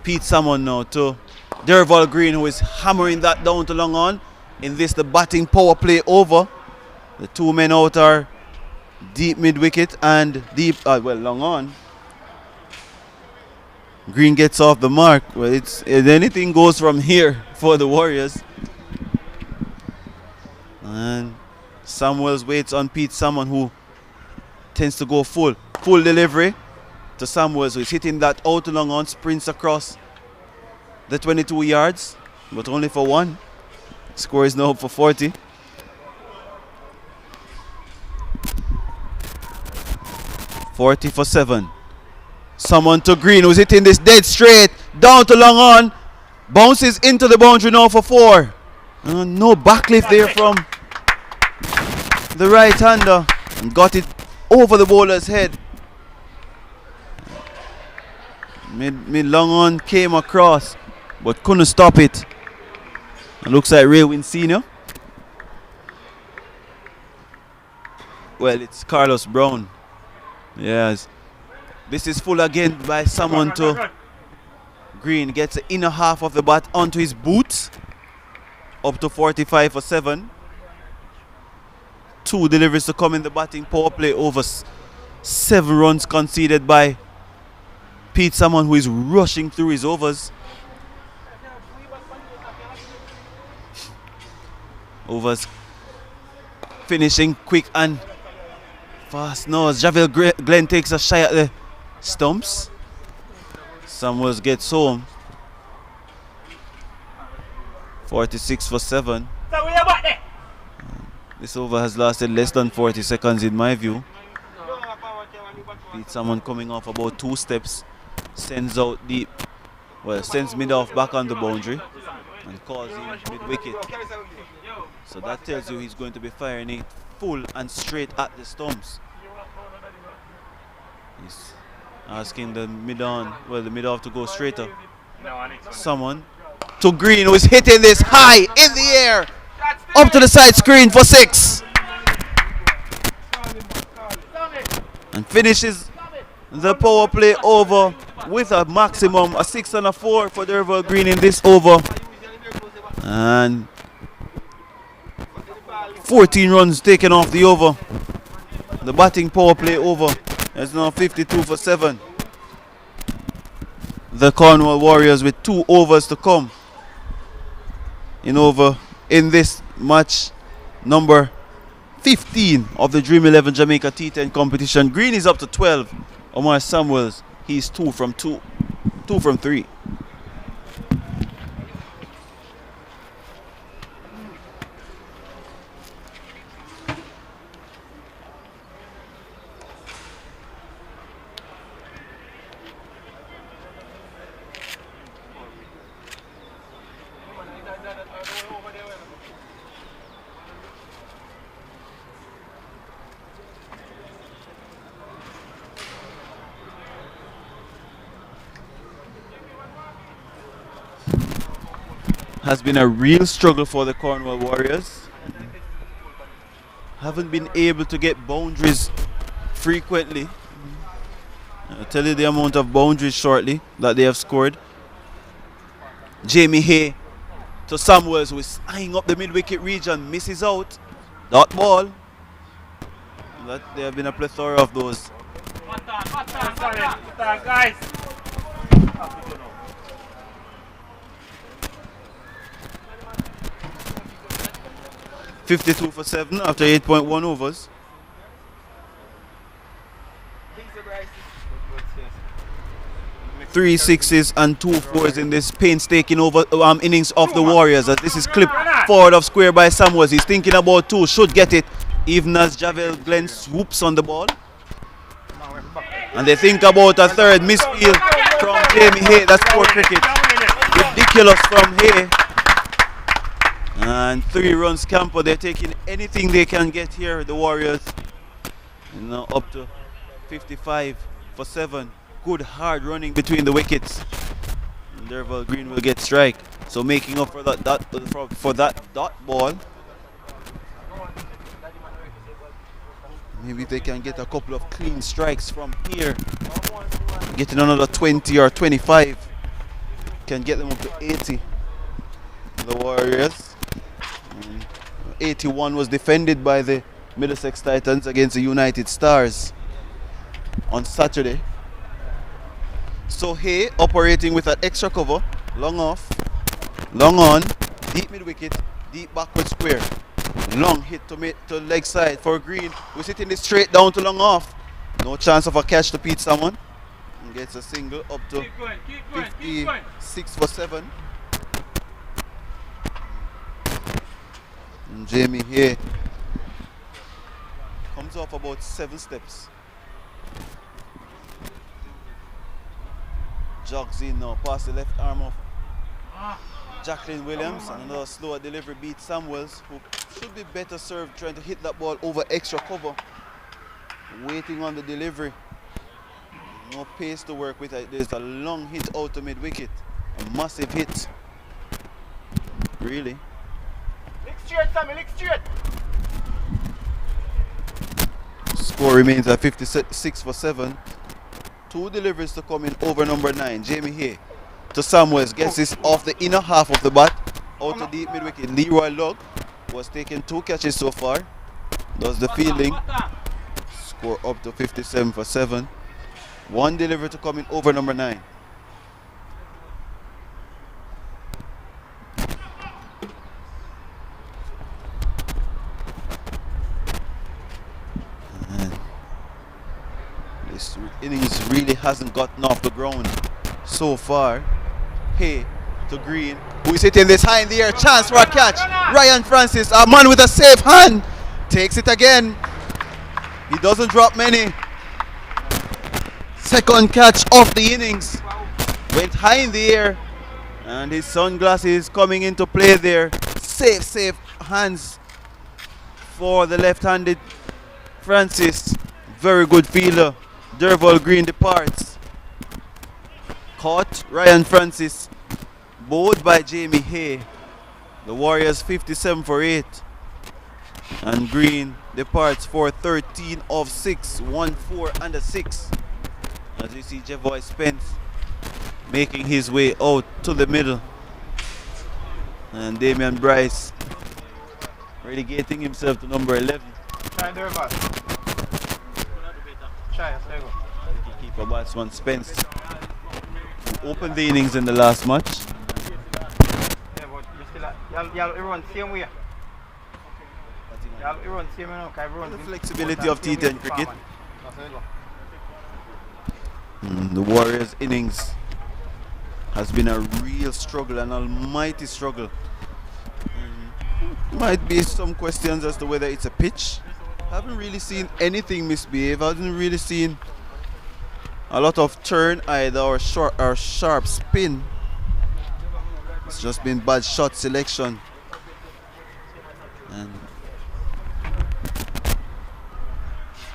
Pete Salmon now to Derval Green, who is hammering that down to long on. In this, the batting power play over. The 2 men out are deep mid wicket and long on. Green gets off the mark. Well, anything goes from here for the Warriors. And Samuels waits on Pete Salmon, who tends to go full delivery to Samuels, who is hitting that out long on, sprints across the 22 yards, but only for 1. Score is now up for 40. For 7. Someone to Green, who's hitting this dead straight down to long on, bounces into the boundary now for 4. No backlift there from the right-hander, and got it over the bowler's head. Mid long on came across, but couldn't stop it. It looks like Raywin Senior. Well, it's Carlos Brown. Yes. This is full again by someone to Green. Gets the inner half of the bat onto his boots. up to 45 for 7. 2 deliveries to come in the batting power play over 7 runs conceded by Pete Salmon, who is rushing through his overs. Overs finishing quick and fast. Now as Javel Glenn takes a shot at the stumps. Samuels gets home. 46 for 7. This over has lasted less than 40 seconds in my view. Pete Salmon coming off about 2 steps. Sends out deep. Well, sends mid off back on the boundary. And calls in mid wicket. So that tells you he's going to be firing it full and straight at the stumps. He's asking the mid on, well, the mid off to go straighter. Someone to Green, who is hitting this high in the air. Up to the side screen for 6. And finishes the power play over with a maximum, a 6 and a 4 for Derval Green in this over. And 14 runs taken off the over. The batting power play over. It's now 52 for 7. The Cornwall Warriors with 2 overs to come in this match number 15 of the Dream 11 Jamaica T10 competition. Green is up to 12. Omar Samuels, he's 2 from 3. Has been a real struggle for the Cornwall Warriors. Haven't been able to get boundaries frequently. I'll tell you the amount of boundaries shortly that they have scored. Jamie Hay to Samuels, who is eyeing up the mid-wicket region, misses out. Dot ball. There have been a plethora of those. Guys. 52 for 7 after 8.1 overs. 3 sixes and 2 fours in this painstaking innings of the Warriors, as this is clipped forward of square by Samuels. He's thinking about 2, should get it, even as Javel Glenn swoops on the ball. And they think about a third misfield from Jamie Hay. That's poor cricket. Ridiculous from Hay. And 3 runs camper. They're taking anything they can get here, the Warriors. Up to 55 for 7. Good hard running between the wickets. And Derval Green will get strike. So making up for that dot ball. Maybe they can get a couple of clean strikes from here. Getting another 20 or 25 can get them up to 80. The Warriors. 81 was defended by the Middlesex Titans against the United Stars on Saturday. So Hay operating with an extra cover, long off, long on, deep mid wicket, deep backward square. Long hit to leg side for Green, who's hitting it straight down to long off. No chance of a catch to Pete Salmon. And gets a single up to 56 for 7. And Jamie here comes off about 7 steps. Jogs in now, past the left arm of Jacqueline Williams, and another slower delivery beats Samuels, who should be better served trying to hit that ball over extra cover. Waiting on the delivery. No pace to work with. There's a long hit out to mid wicket. A massive hit. Really. Lick straight, Sammy, lick straight. Score remains at 56 for 7. 2 deliveries to come in over number 9. Jamie Hay to Samuels, gets this off the inner half of the bat. out to deep mid wicket. Leroy Lug was taking 2 catches so far. Does the fielding. Score up to 57 for 7. 1 delivery to come in over number 9. And this innings really hasn't gotten off the ground so far. Hey to Green, who is hitting this high in the air. Chance for a catch. Ryan Francis, a man with a safe hand, takes it again. He doesn't drop many. Second catch of the innings. Went high in the air. And his sunglasses coming into play there. Safe hands for the left-handed Francis. Very good fielder. Derval Green departs. Caught Ryan Francis. Bowled by Jamie Hay. The Warriors 57 for 8. And Green departs for 13 of 6. 1-4 and a 6. As you see Jevoy Spence making his way out to the middle. And Damian Bryce relegating himself to number 11. Try Derval. Try, there you go. Keeper batsman Spence, who opened the innings in the last match. Yeah, but you still y'all everyone same way. Y'all everyone same way now, because everyone The flexibility of T10 cricket. The Warriors innings has been a real struggle, an almighty struggle. Might be some questions as to whether it's a pitch. Haven't really seen anything misbehave. Haven't really seen a lot of turn either or sharp spin. It's just been bad shot selection and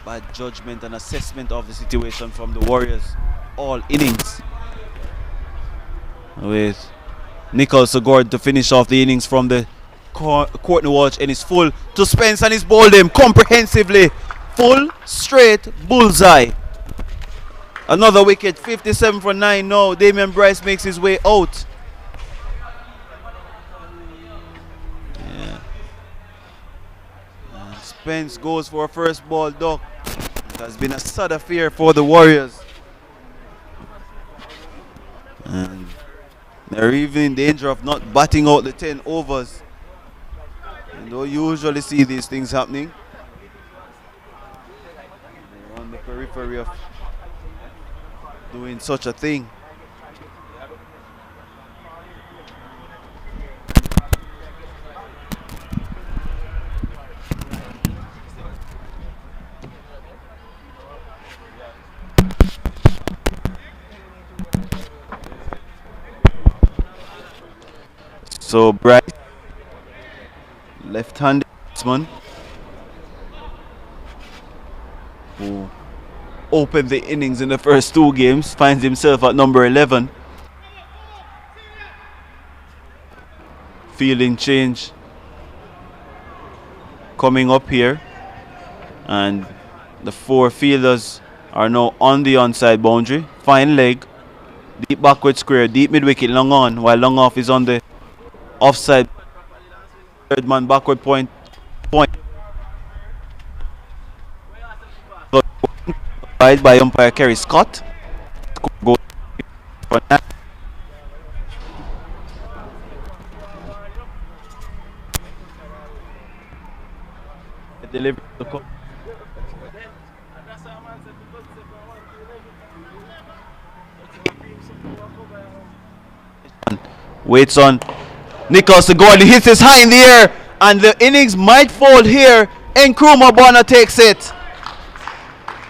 bad judgment and assessment of the situation from the Warriors all innings. With Nicole Segord to finish off the innings from the Courtney Walsh, and is full to Spence, and he's bowled him comprehensively. Full, straight, bullseye. Another wicket, 57 for 9 now. Damian Bryce makes his way out. Yeah. And Spence goes for a first ball duck. It has been a sad affair for the Warriors. And they're even in danger of not batting out the 10 overs. You don't usually see these things happening. They're on the periphery of doing such a thing. So Bryce, left-handed batsman, who opened the innings in the first 2 games, finds himself at number 11. Fielding change coming up here, and the 4 fielders are now on the onside boundary. Fine leg, deep backward square, deep mid wicket, long on, while long off is on the offside. Third man backward point. By umpire Kerry Scott. Goal for 9. Delivery to come. Waits on Nicholas Segord. He hits this high in the air, and the innings might fall here. Nkrumah Bonner takes it.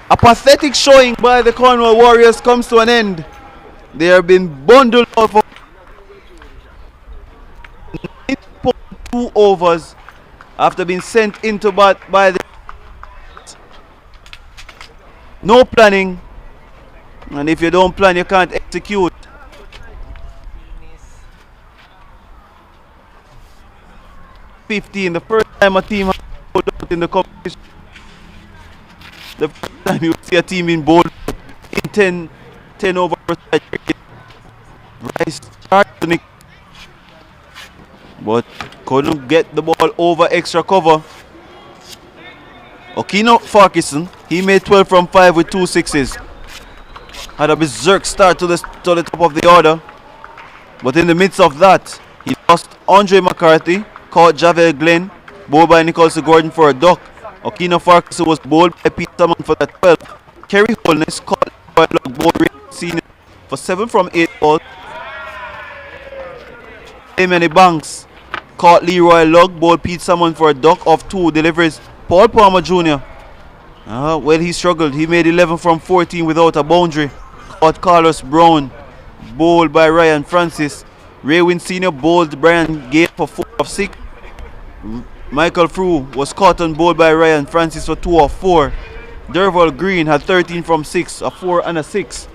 A pathetic showing by the Cornwall Warriors comes to an end. They have been bundled out for 9.2 overs after being sent into bat by the no planning, and if you don't plan, you can't execute. The first time a team has bowled out in the competition. The first time you see a team in bold in 10 over cricket. Bryce starts to but couldn't get the ball over extra cover. Okino Farquharson, he made 12 from 5 with 2 sixes. Had a berserk start to the top of the order. But in the midst of that, he lost Andre McCarthy, caught Javel Glenn, bowled by Nicholson Gordon for a duck. Okino Farquharson was bowled by Pete Salmon for the 12. Kerry Holness caught by bowled Ray Senior for 7 from 8 balls. Many Banks caught Leroy Lugg, bowled Pete Salmon for a duck of 2 deliveries. Paul Palmer Jr. Well, he struggled. He made 11 from 14 without a boundary. Caught Carlos Brown, bowled by Ryan Francis. Ray Wynn Sr. bowled Brian Gale for 4 of 6. Michael Frew was caught and bowled by Ryan Francis for 2 of 4. Derval Green had 13 from 6, a 4 and a 6.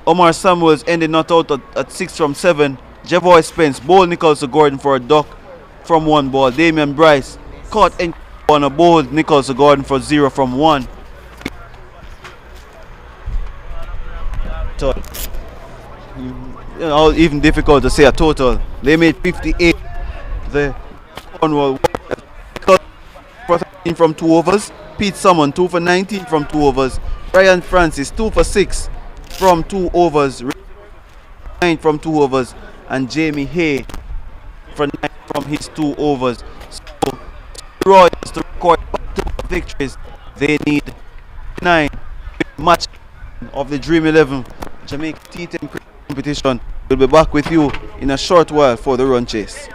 Omar Samuels ended not out at 6 from 7. Jevoy Spence bowled Nicholson Gordon for a duck from 1 ball. Damian Bryce caught and on a bowled Nicholson Gordon for 0 from 1. Even difficult to say a total. They made 58. The Cornwall from 2 overs. Pete Salmon 2 for 19 from 2 overs. Ryan Francis 2 for 6 from 2 overs. 9 from 2 overs. And Jamie Hay for 9 from his 2 overs. So Royals to record 2 victories. They need 9 match of the Dream 11 Jamaica T10 competition. We'll be back with you in a short while for the run chase.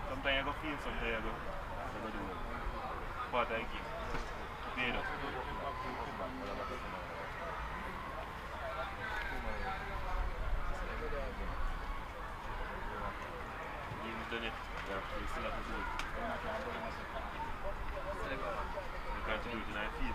Sometimes I go feel, sometimes I go do it. But I give. You still have to do it. You can't do it in our feet.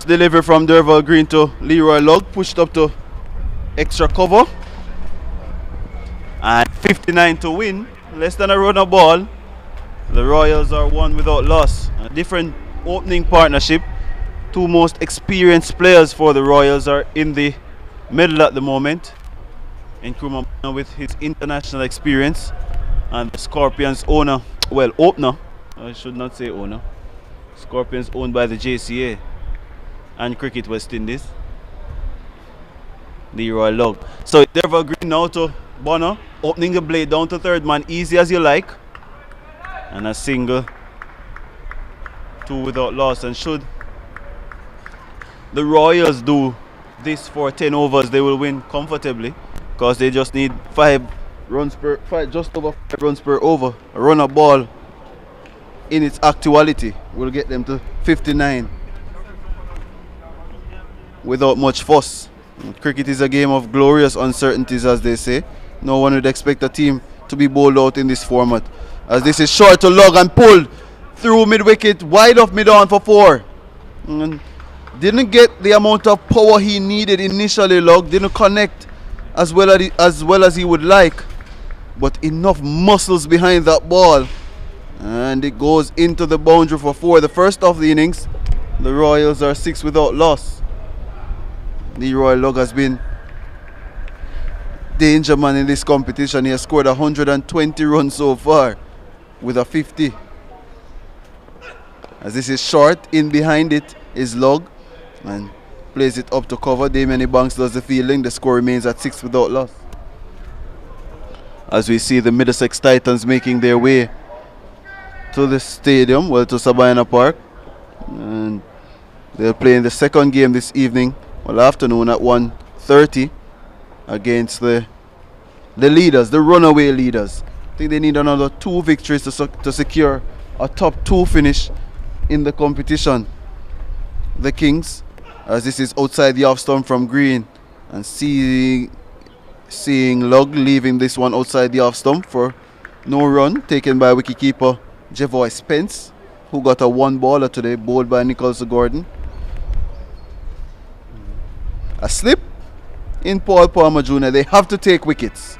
Delivery from Derval Green to Leroy Lugg, pushed up to extra cover. And 59 to win. Less than a run of ball. The Royals are one without loss. A different opening partnership. Two most experienced players for the Royals are in the middle at the moment. Nkrumah with his international experience, and the Scorpions owner, well, opener, I should not say owner. Scorpions owned by the JCA and Cricket West Indies. Leroy Lugg. So Derval Green now to Bonner, opening the blade down to third man, easy as you like. And a single, two without loss. And should the Royals do this for 10 overs, they will win comfortably, because they just need just over 5 runs per over. A run of ball in its actuality will get them to 59 without much fuss. Cricket is a game of glorious uncertainties, as they say. No one would expect a team to be bowled out in this format, as this is short to Lugg and pulled through mid-wicket, wide off mid-on for 4. And didn't get the amount of power he needed initially. Lugg didn't connect as well as he would like, but enough muscles behind that ball, and it goes into the boundary for 4. The first of the innings, the Royals are 6 without loss. Leroy Lugg has been danger man in this competition. He has scored 120 runs so far with a 50. As this is short, in behind it is Lugg and plays it up to cover. Damien Banks does the fielding. The score remains at 6 without loss. As we see the Middlesex Titans making their way to the stadium, well, to Sabina Park, and they'll play in the second game this evening, well, afternoon at 1:30 against the leaders, the runaway leaders. I think they need another 2 victories to secure a top 2 finish in the competition. The Kings, as this is outside the off stump from Green, and seeing Lugg leaving this one outside the off stump for no run, taken by wicketkeeper Jevoy Spence, who got a 1-baller today, bowled by Nicholas Gordon. A slip in Paul Palmer Jr. They have to take wickets,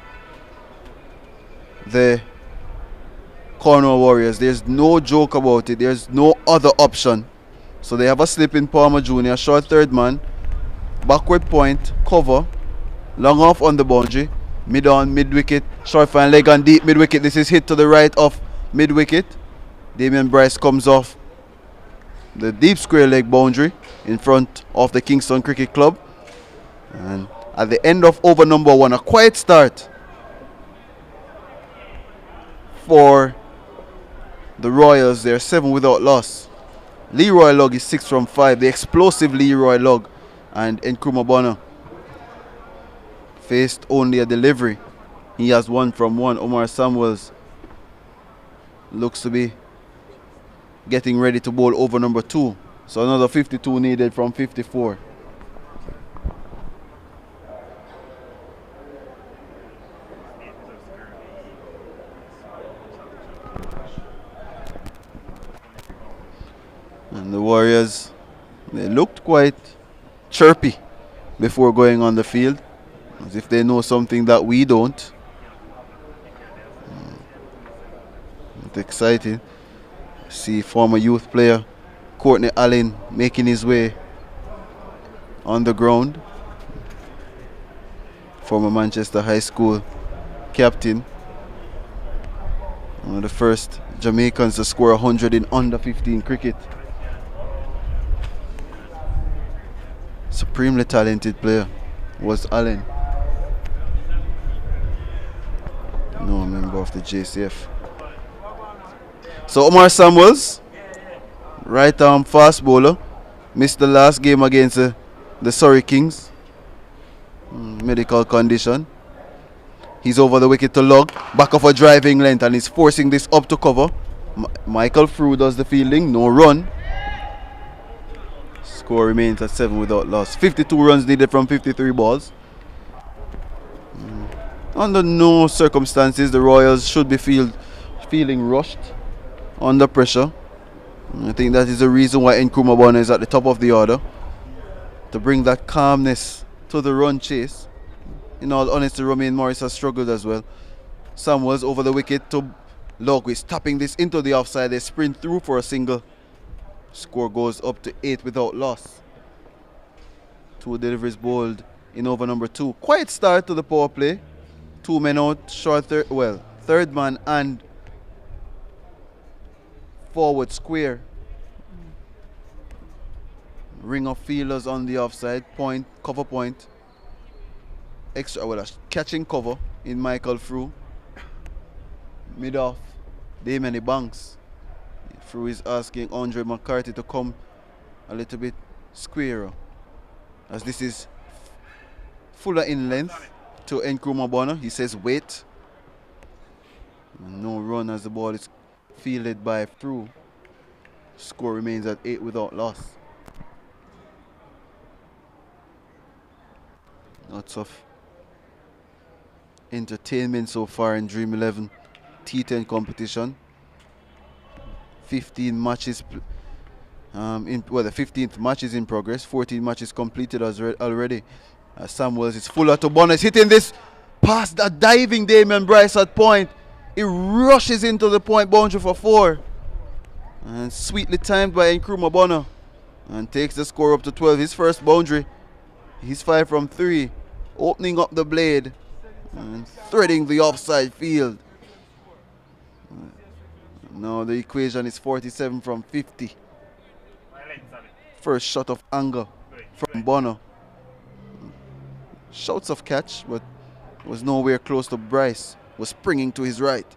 the Cornwall Warriors. There's no joke about it. There's no other option. So they have a slip in Palmer Jr. Short third man, backward point, cover, long off on the boundary, mid-on, mid-wicket, short fine leg and deep mid-wicket. This is hit to the right of mid-wicket. Damien Bryce comes off the deep square leg boundary in front of the Kingston Cricket Club. And at the end of over number 1, a quiet start for the Royals. They're 7 without loss. Leroy Lugg is 6 from 5. The explosive Leroy Lugg and Nkrumah Bonner faced only a delivery. He has 1 from 1. Omar Samuels looks to be getting ready to bowl over number 2. So another 52 needed from 54. And the Warriors, they looked quite chirpy before going on the field, as if they know something that we don't. It's exciting. See former youth player Courtney Allen making his way on the ground. Former Manchester High School captain. One of the first Jamaicans to score 100 in under 15 cricket. Supremely talented player was Allen. No member of the JCF. So Omar Samuels, right arm fast bowler, missed the last game against the Surrey Kings. Medical condition. He's over the wicket to Lugg, back of a driving length, and he's forcing this up to cover. Michael Frew does the fielding, no run. Score remains at 7 without loss. 52 runs needed from 53 balls. Under no circumstances the Royals should be feeling rushed under pressure. I think that is the reason why Nkrumah Bonner is at the top of the order. to bring that calmness to the run chase. In all honesty, Romaine Morris has struggled as well. Samuels over the wicket to Logwis, tapping this into the offside. They sprint through for a single. Score goes up to 8 without loss. 2 deliveries bowled in over number 2. Quiet start to the power play. 2 men out, short third man and forward square. Ring of fielders on the offside, point, cover point. Extra, catching cover in Michael Frew. Mid off, Damien Banks. Frew is asking Andre McCarthy to come a little bit squarer, as this is fuller in length to Nkrumah Bonner. He says wait. No run as the ball is fielded by Frew. Score remains at 8 without loss. Lots of entertainment so far in Dream 11 T10 competition. 15 matches the 15th match is in progress. 14 matches completed already. Samuels is fuller to Bonner, hitting this past that diving Damien Bryce at point. He rushes into the point boundary for 4. And sweetly timed by Nkrumah Bonner. And takes the score up to 12. His first boundary. He's 5 from 3. Opening up the blade. And threading the offside field. Now the equation is 47 from 50. First shot of anger from Bonner. Shouts of catch, but was nowhere close to Bryce. Was springing to his right.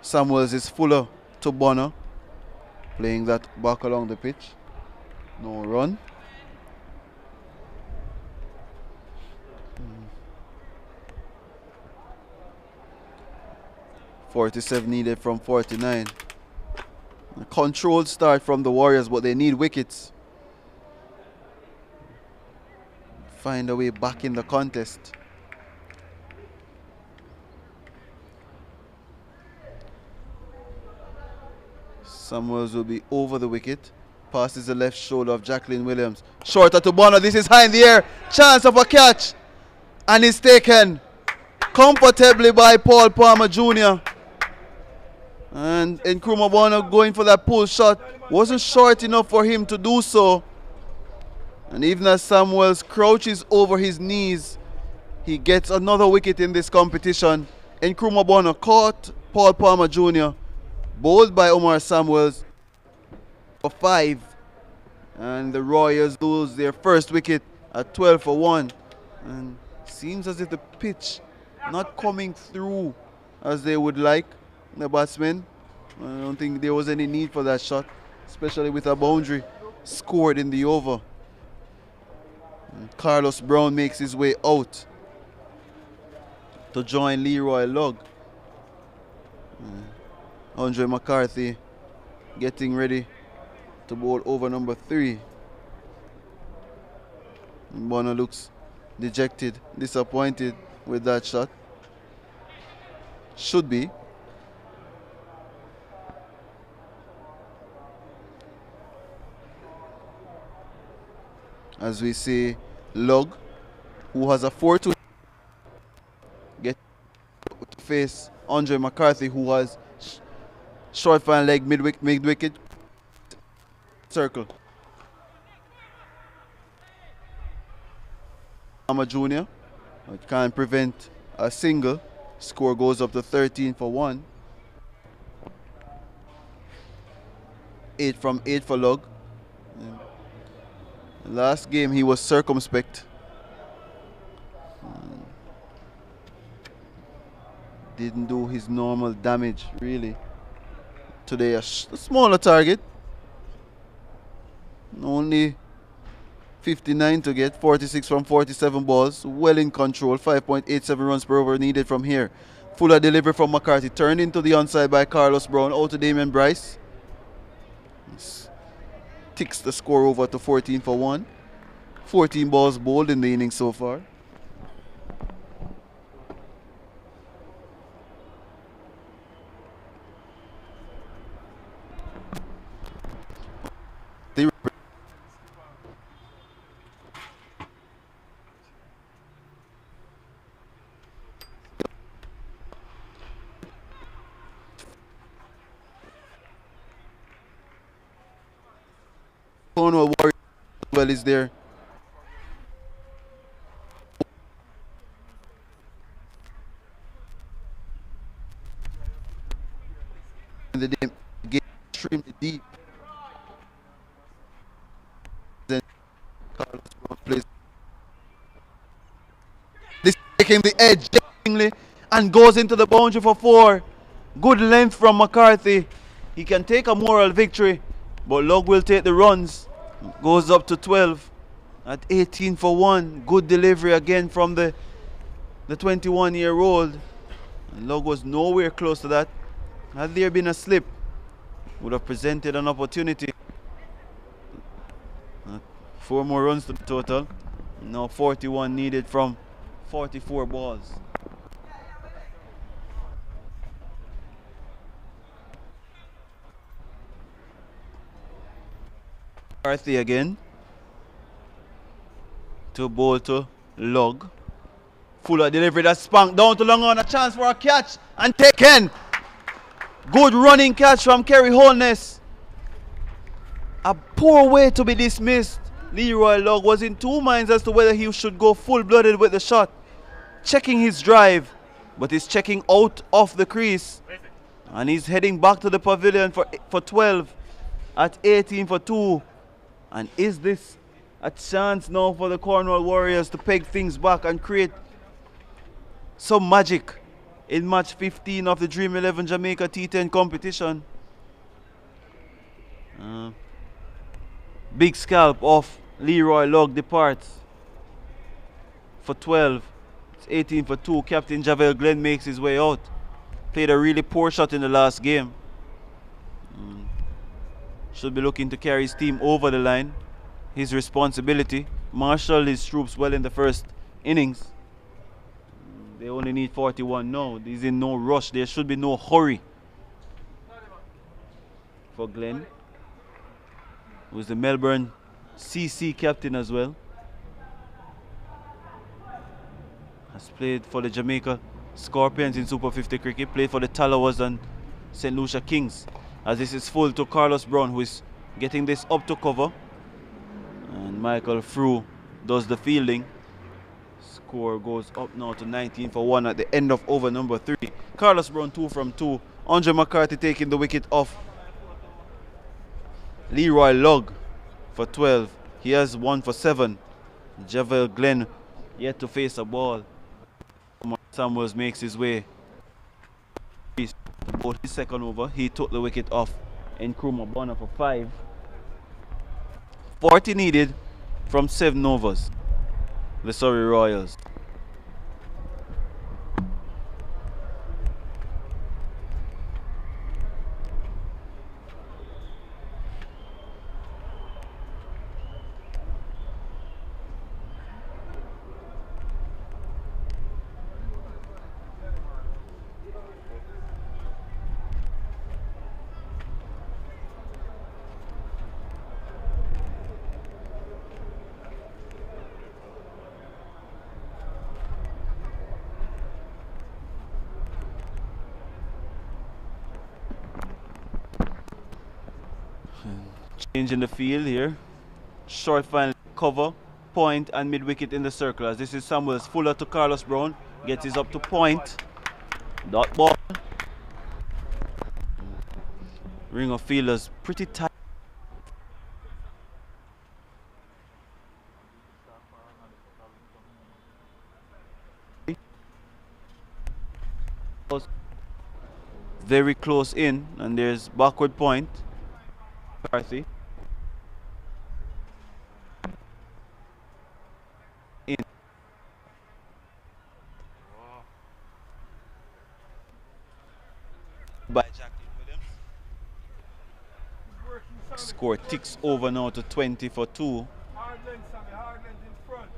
Samuels is fuller to Bonner. Playing that back along the pitch. No run. 47 needed from 49. A controlled start from the Warriors, but they need wickets. Find a way back in the contest. Samuels will be over the wicket. Passes the left shoulder of Jacqueline Williams. Shorter to Bonner. This is high in the air. Chance of a catch. And it's taken comfortably by Paul Palmer Jr. And Nkrumah Bonner going for that pull shot. Wasn't short enough for him to do so. And even as Samuels crouches over his knees, he gets another wicket in this competition. Nkrumah Bonner caught Paul Palmer Jr. Bowled by Omar Samuels for 5. And the Royals lose their first wicket at 12 for 1. And seems as if the pitch not coming through as they would like, the batsmen. I don't think there was any need for that shot, especially with a boundary scored in the over. And Carlos Brown makes his way out to join Leroy Lugg. Andre McCarthy getting ready to bowl over number 3. And Bonner looks dejected, disappointed with that shot. Should be. As we see Lugg, who has a 4-2, get to face Andre McCarthy, who has short fine leg mid-wicket circle. Palmer Jr. can't prevent a single. Score goes up to 13 for 1. 8 from 8 for Lugg. Last game he was circumspect. Didn't do his normal damage really. Today a smaller target. Only 59 to get, 46 from 47 balls. Well in control, 5.87 runs per over needed from here. Fuller delivery from McCarthy, turned into the onside by Carlos Brown, out to Damien Bryce. Ticks the score over to 14 for 1. 14 balls bowled in the inning so far. Cornwall Warriors as well is there. And the game extremely deep. Then Carlos Brown plays. This taking the edge and goes into the boundary for 4. Good length from McCarthy. He can take a moral victory, but Lug will take the runs. Goes up to 12 at 18 for 1. Good delivery again from the 21-year-old. And Lug was nowhere close to that. Had there been a slip, would have presented an opportunity. 4 more runs to the total. Now 41 needed from 44 balls. McCarthy again to bowl to Lug. Fuller delivery, that spanked down to long on, a chance for a catch and taken. Good running catch from Kerry Holness. A poor way to be dismissed. Leroy Lug was in 2 minds as to whether he should go full-blooded with the shot. Checking his drive, but he's checking out of the crease. And he's heading back to the pavilion for 12 at 18 for 2. And is this a chance now for the Cornwall Warriors to peg things back and create some magic in match 15 of the Dream 11 Jamaica T10 competition? Big scalp of Leroy Lug departs for 12. It's 18 for 2. Captain Javel Glenn makes his way out. Played a really poor shot in the last game. Should be looking to carry his team over the line. His responsibility. Marshall his troops well in the first innings. They only need 41 now. He's in no rush. There should be no hurry for Glenn, who's the Melbourne CC captain as well. Has played for the Jamaica Scorpions in Super 50 cricket. Played for the Talawas and St. Lucia Kings. As this is full to Carlos Brown, who is getting this up to cover. And Michael Frew does the fielding. Score goes up now to 19 for 1 at the end of over number 3. Carlos Brown 2 from 2. Andre McCarthy taking the wicket off Leroy Lug for 12. He has 1 for 7. Javel Glenn yet to face a ball. Samuels makes his way. About his second over, he took the wicket off Nkrumah Bonner for 5. 40 needed from 7 overs. The Surrey Royals. Change in the field here. Short final cover, point and mid wicket in the circle. As this is Samuels. Fuller to Carlos Brown. Gets his up to point. Dot ball. Ring of fielders pretty tight. Very close in, and there's backward point. McCarthy. In. By Jacqueline Williams. Score ticks over now to 20 for 2. Hard length, Sammy, hard length in front.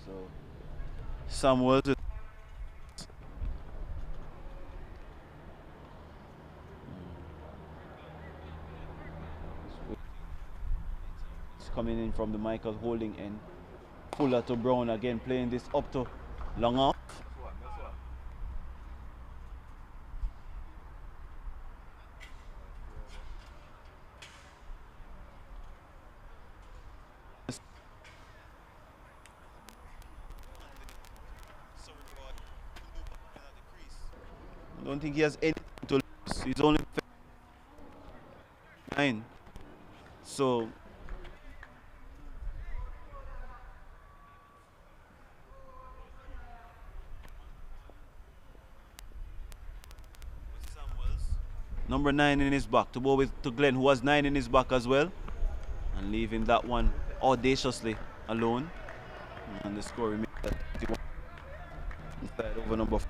So Samuel coming in from the Michael holding end. Fuller to Brown again, playing this up to long off. don't think he has anything to lose. He's only 9. So number 9 in his back to go with to Glenn, who has 9 in his back as well, and leaving that one audaciously alone. And the score remains at 51. Inside over number 4.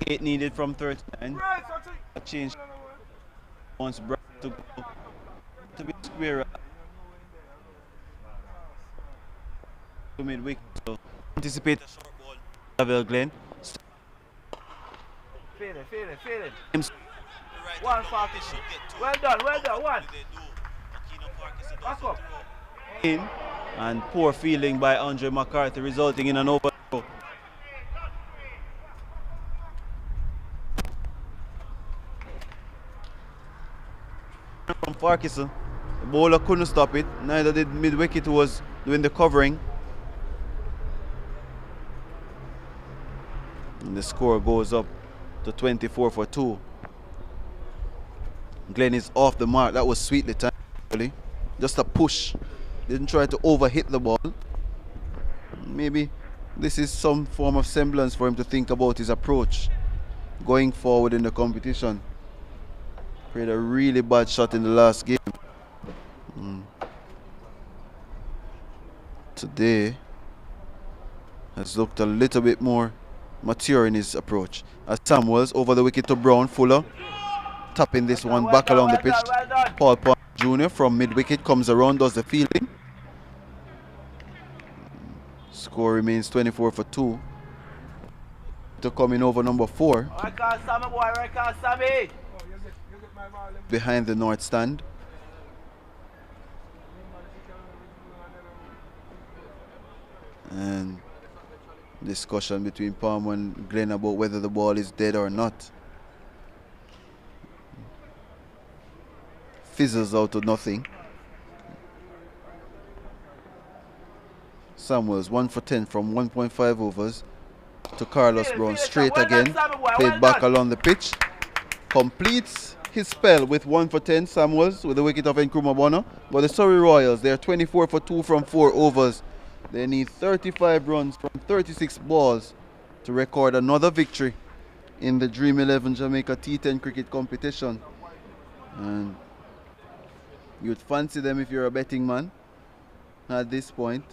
Eight needed from 39. A change wants Brad to go to be square to midweek. So anticipate a short ball. Level Glenn. Feel it. Right 140. Well done. One. Back up. In and poor fielding by Andre McCarthy, resulting in an overthrow. From Farquharson, the bowler couldn't stop it, neither did mid-wicket, who was doing the covering. And the score goes up to 24 for 2. Glenn is off the mark. That was sweetly timed, really. Just a push. Didn't try to overhit the ball. Maybe this is some form of semblance for him to think about his approach going forward in the competition. Played a really bad shot in the last game. Today has looked a little bit more mature in his approach. As Samuels over the wicket to Brown, Fuller tapping this one back along the pitch. Paul Pond Jr. from mid-wicket comes around, does the fielding. Score remains 24 for 2. To come in over number 4. Behind the north stand. And discussion between Palm and Glenn about whether the ball is dead or not. Fizzles out to nothing. Samuels 1 for 10 from 1.5 overs to Carlos Brown, straight again, played back along the pitch, completes his spell with 1 for 10. Samuels with the wicket of Nkrumah Bonner. But the Surrey Royals, they're 24 for 2 from 4 overs. They need 35 runs from 36 balls to record another victory in the Dream 11 Jamaica T10 cricket competition. And you'd fancy them, if you're a betting man at this point,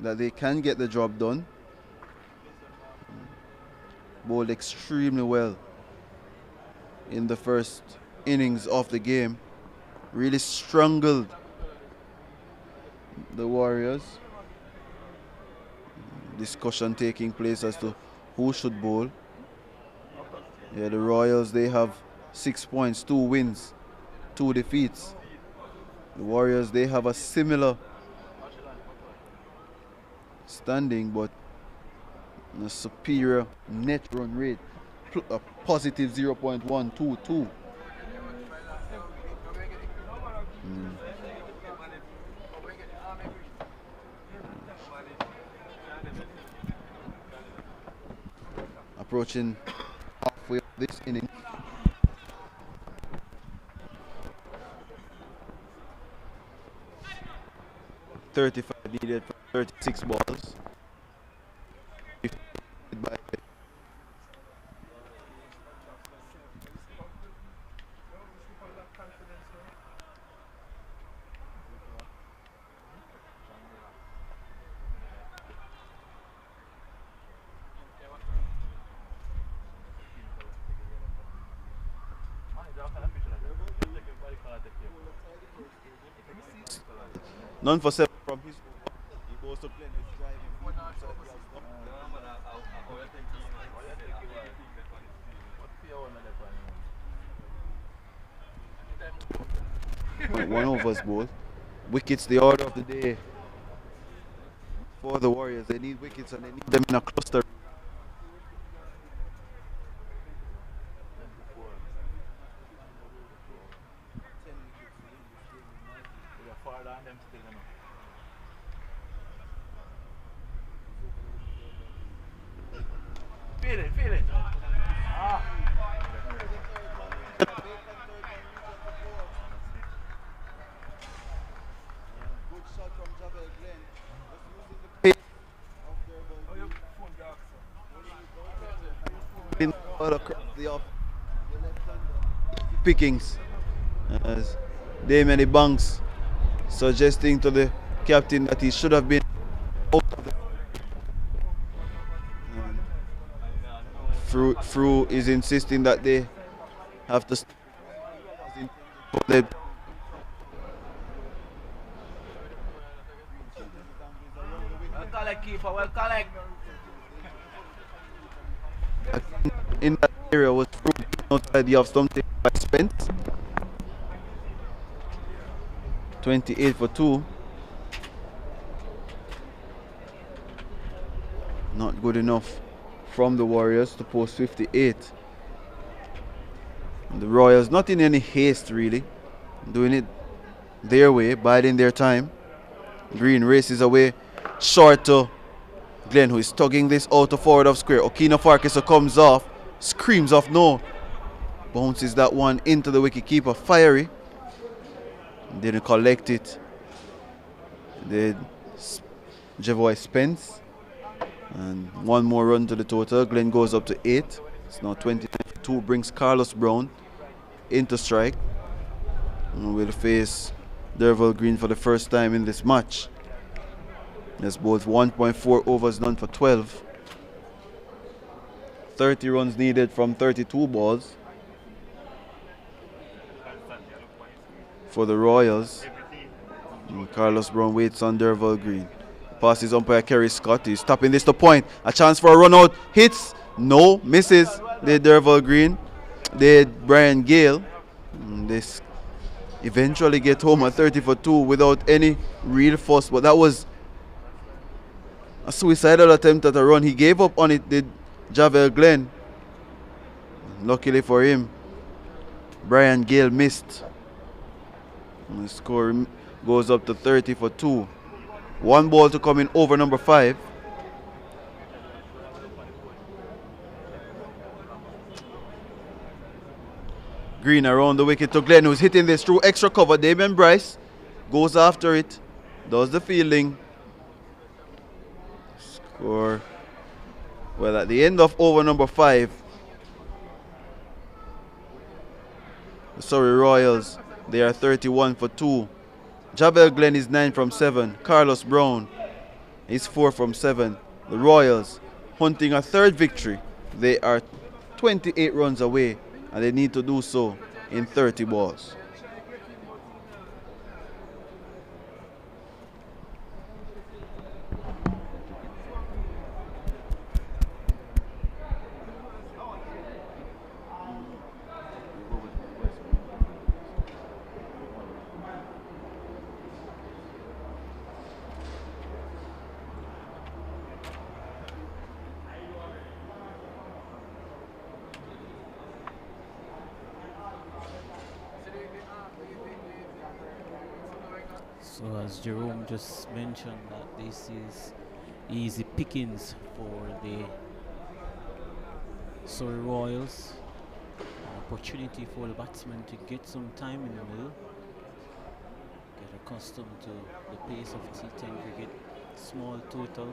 that they can get the job done. Bowled extremely well in the first innings of the game. Really strangled the Warriors. Discussion taking place as to who should bowl. Yeah, the Royals, they have 6 points, 2 wins, 2 defeats. The Warriors, they have a similar standing, but a superior net run rate, a positive 0.122. Approaching halfway of this inning. .35 needed for 36 balls. None for 7 from his. He goes to play his driving. One overs ball. Wickets, the order of the day for the Warriors. They need wickets and they need them in a cluster. Feel it, feel it. Good shot from Javel Glenn. Just using the all across the off. The left-hander. Pickings as Damien Banks suggesting to the captain that he should have been out of the Fru is insisting that they have to Well collect, keeper, well collect. in that area was Fru outside the off stump by Spence. 28 for 2. Not good enough from the Warriors to post 58. And the Royals not in any haste really, doing it their way, biding their time. Green races away short to Glenn, who is tugging this out to forward of square. Okina Farkas comes off, screams off no, bounces that one into the wicketkeeper. Fiery didn't collect it. Did Javoy Spence. And one more run to the total. Glenn goes up to 8. It's now 29-2. Brings Carlos Brown into strike. And will face Derval Green for the first time in this match. There's both 1.4 overs done for 12. 30 runs needed from 32 balls for the Royals. And Carlos Brown waits on Derval Green. Passes umpire Kerry Scott. He's tapping this to point. A chance for a run out. Hits. No. Misses. They Derval Green. They Brian Gale. And this eventually get home at 30 for 2 without any real fuss. But that was a suicidal attempt at a run. He gave up on it, did Javel Glenn. Luckily for him, Brian Gale missed. And the score goes up to 30 for 2. One ball to come in over number 5. Green around the wicket to Glenn, who's hitting this through extra cover. Damian Bryce goes after it, does the fielding. Score. Well, at the end of over number 5, the Surrey Royals, they are 31 for 2. Javel Glenn is 9 from 7. Carlos Brown is 4 from 7. The Royals hunting a third victory. They are 28 runs away and they need to do so in 30 balls. So as Jerome just mentioned, that this is easy pickings for the Surrey Royals. An opportunity for the batsman to get some time in the middle, get accustomed to the pace of T10 cricket, small total,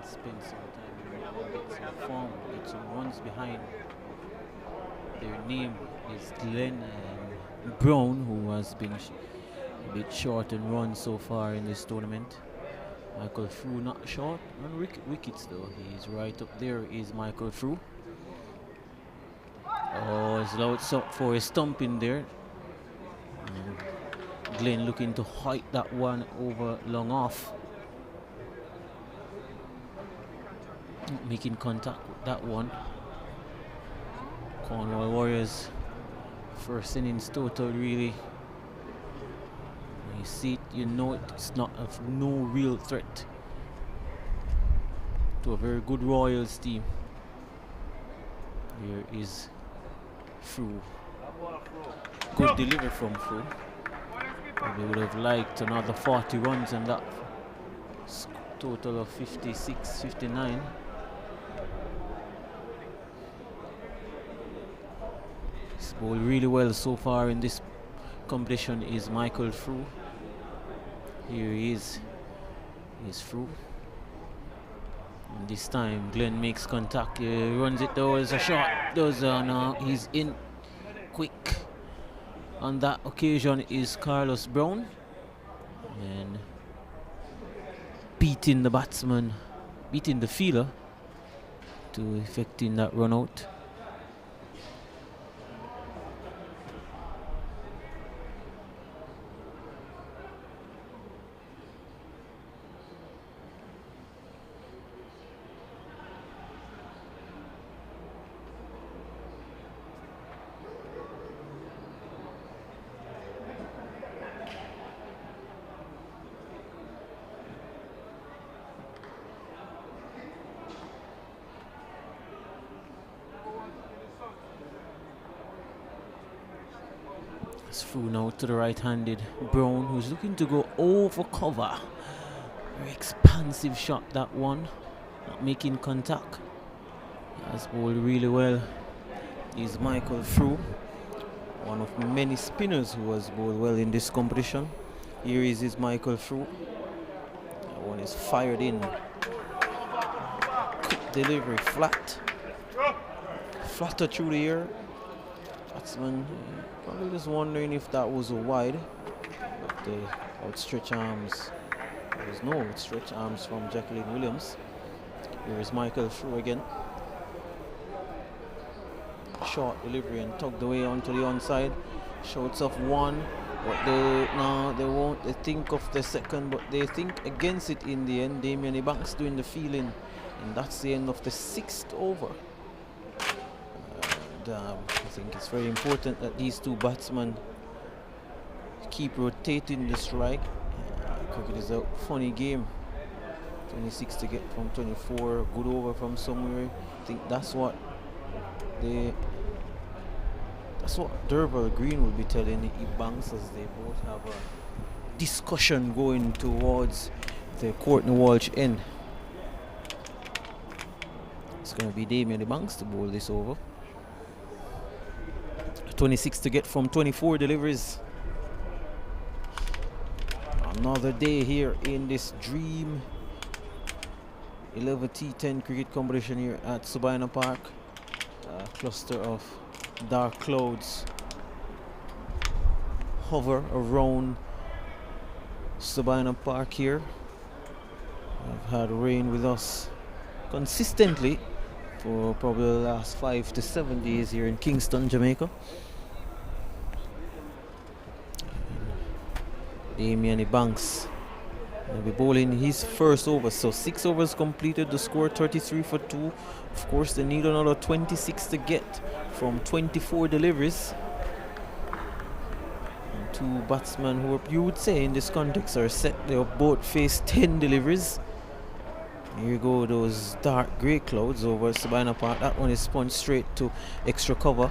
spend some time in the middle, get some form, get some runs behind. Their name is Glenn Brown, who has been a bit short in runs so far in this tournament. Michael Frew not short on wickets though. He's right up there is Michael Frew. Oh, it's loud up for a stump in there. Glenn looking to hike that one over long off. Making contact with that one. Cornwall Warriors first innings total really You see it, you know it's not of no real threat to a very good Royals team. Here is Fru. Good delivery from Fru. Probably would have liked another 40 runs and that total of 56, 59. He's bowled really well so far in this competition is Michael Fru. Here he is. Here's Fru. And this time Glenn makes contact. He runs it towards a shot. Does no, he's in quick. On that occasion is Carlos Brown. And beating the batsman, beating the fielder to effecting that run out. It's through now to the right-handed Brown, who's looking to go over cover. Very expansive shot, that one. Not making contact. Has bowled really well. Is Michael Fru, one of many spinners who has bowled well in this competition. Here is his Michael Fru. That one is fired in. Quick delivery, flat. Flatter through the air. Batsman probably just wondering if that was a wide, but the outstretched arms, there was no outstretched arms from Jacqueline Williams. Here is Michael Fru again. Short delivery and tugged away onto the onside. Shouts of one, but they won't. They think of the second, but they think against it in the end. Damien Ebanks doing the fielding, and that's the end of the 6th over. I think it's very important that these two batsmen keep rotating the strike. Cricket is a funny game. 26 to get from 24, good over from somewhere. I think that's what Derval Green will be telling Ebanks as they both have a discussion going towards the Courtney Walsh end. It's going to be Damien Ebanks to bowl this over. 26 to get from 24 deliveries. Another day here in this Dream 11 T10 cricket competition here at Sabina Park. A cluster of dark clouds hover around Sabina Park here. We've had rain with us consistently for probably the last 5 to 7 days here in Kingston, Jamaica. Damien Ebanks will be bowling his first over, so 6 overs completed, the score 33 for 2. Of course, they need another 26 to get from 24 deliveries. And two batsmen who you would say in this context are set. They have both faced 10 deliveries. Here you go, those dark grey clouds over Sabina Park. That one is spun straight to extra cover.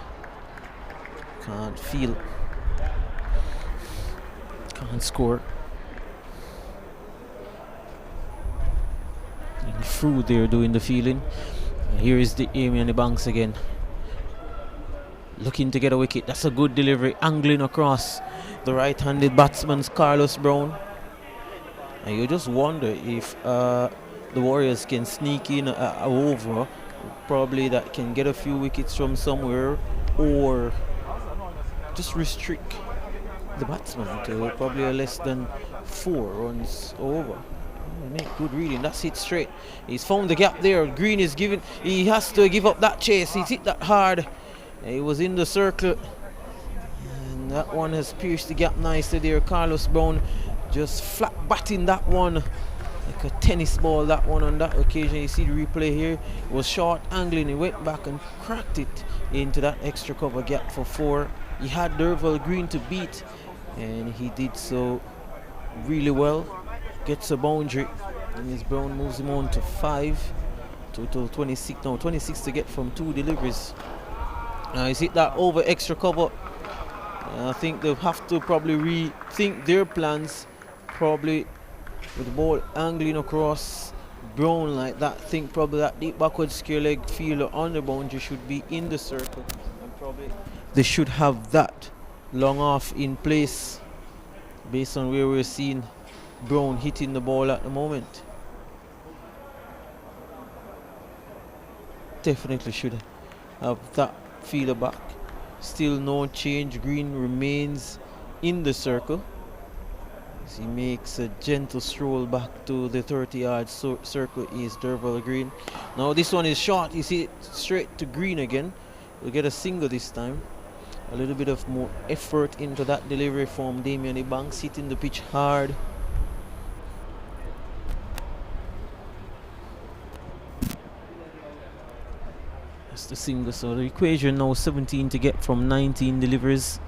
Can't feel. Can't score. And Fru there doing the fielding. And here is the Damien Ebanks again. Looking to get a wicket. That's a good delivery. Angling across the right-handed batsman's Carlos Brown. And you just wonder if the Warriors can sneak in a over, probably that can get a few wickets from somewhere, or just restrict the batsman to probably a less than 4 runs over. Make good reading. That's hit straight. He's found the gap there. Green is giving. He has to give up that chase. He's hit that hard. He was in the circle, and that one has pierced the gap nicely there. Carlos Brown just flat batting that one like a tennis ball. That one on that occasion. You see the replay here. It was short angling. He went back and cracked it into that extra cover gap for 4. He had Derval Green to beat, and he did so really well. Gets a boundary. And his Brown moves him on to 5. Total 26 now. 26 to get from 2 deliveries. He's hit that over extra cover. I think they'll have to probably rethink their plans. Probably with the ball angling across Brown like that. Think probably that deep backward square leg fielder on the boundary should be in the circle. And probably they should have that long off in place based on where we're seeing Brown hitting the ball at the moment. Definitely should have that fielder back. Still no change. Green remains in the circle as he makes a gentle stroll back to the 30-yard circle. Is Derval Green. Now this one is short. You see it straight to Green again. We'll get a single this time. A little bit of more effort into that delivery from Damian Banks, hitting the pitch hard. That's the single. So the equation now 17 to get from 19 deliveries.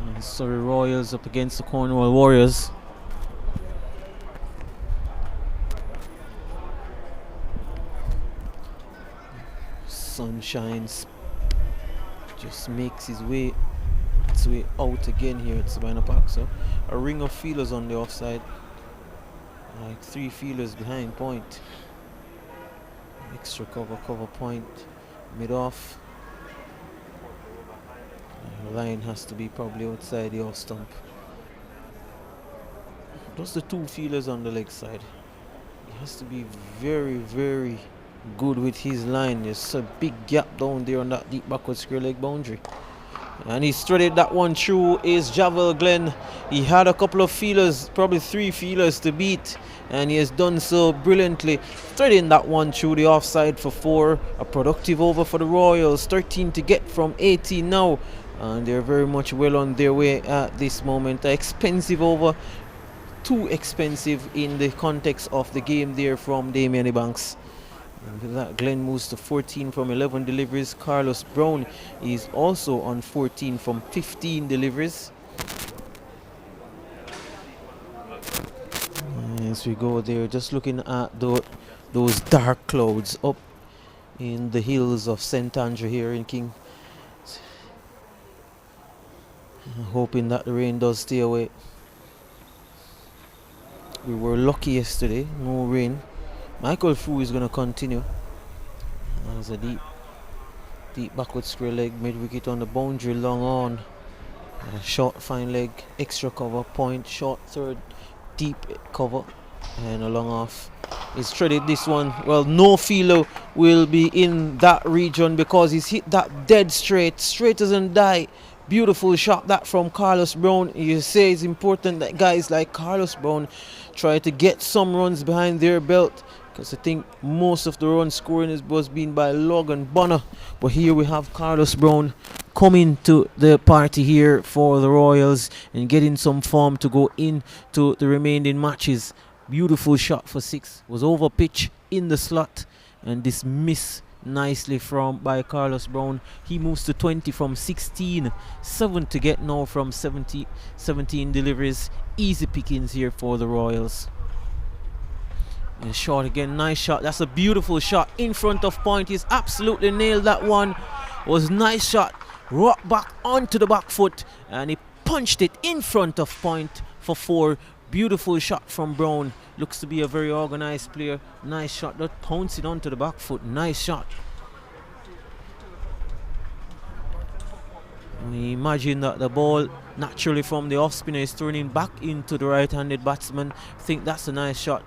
And Surrey Royals up against the Cornwall Warriors. Sunshines just makes its way out again here at Savannah Park. So a ring of fielders on the offside, like 3 fielders behind point. Extra cover point, mid off. The line has to be probably outside the off stump. Just the 2 fielders on the leg side. He has to be very, very good with his line. There's a big gap down there on that deep backward square leg boundary. And he threaded that one through is Javel Glenn. He had a couple of feelers, probably 3 feelers to beat, and he has done so brilliantly, threading that one through the offside for 4. A productive over for the Royals. 13 to get from 18 now, and they're very much well on their way at this moment. An expensive over, too expensive in the context of the game there from Damian Banks. And with that, Glenn moves to 14 from 11 deliveries. Carlos Brown is also on 14 from 15 deliveries. As we go there, just looking at those dark clouds up in the hills of St. Andrew here in King. Hoping that the rain does stay away. We were lucky yesterday, no rain. Michael Fu is going to continue. There's a deep backward square leg, mid wicket on the boundary, long on. Short fine leg, extra cover point, short third, deep cover, and a long off. He's threaded this one. Well, no fielder will be in that region because he's hit that dead straight as and die. Beautiful shot that from Carlos Brown. You say it's important that guys like Carlos Brown try to get some runs behind their belt, because I think most of the run scoring was being by Logan Bonner. But here we have Carlos Brown coming to the party here for the Royals and getting some form to go into the remaining matches. Beautiful shot for 6. Was over pitch in the slot and dismissed nicely by Carlos Brown. He moves to 20 from 16. 7 to get now from 17 deliveries. Easy pickings here for the Royals. And short again, nice shot. That's a beautiful shot in front of point. He's absolutely nailed that one. Was nice shot. Rock back onto the back foot and he punched it in front of point for 4. Beautiful shot from Brown. Looks to be a very organized player. Nice shot. Not pouncing onto the back foot. Nice shot. We imagine that the ball naturally from the off spinner is turning back into the right-handed batsman. I think that's a nice shot.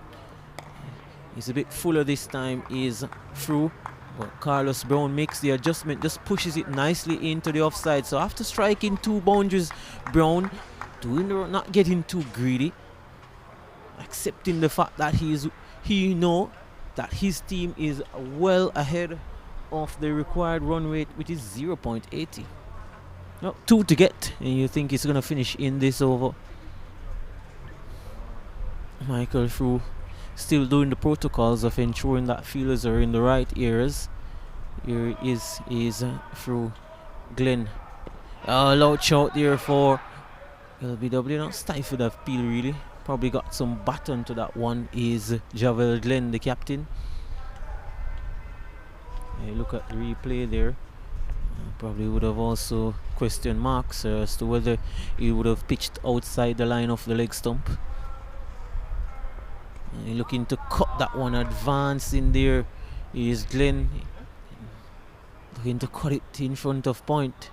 He's a bit fuller this time, is through, but Carlos Brown makes the adjustment, just pushes it nicely into the offside. So after striking 2 boundaries, Brown not getting too greedy, accepting the fact that he know that his team is well ahead of the required run rate, which is 0.80. No, 2 to get, and you think he's gonna finish in this over. Michael Frew still doing the protocols of ensuring that fielders are in the right areas. Here is Frew Glenn. Loud shout there for LBW. Not stifled of Peel really. Probably got some baton to that one. Is Javel Glenn the captain. Look at the replay there. Probably would have also question marks as to whether he would have pitched outside the line of the leg stump. Looking to cut that one, advance in there is Glenn. Looking to cut it in front of point.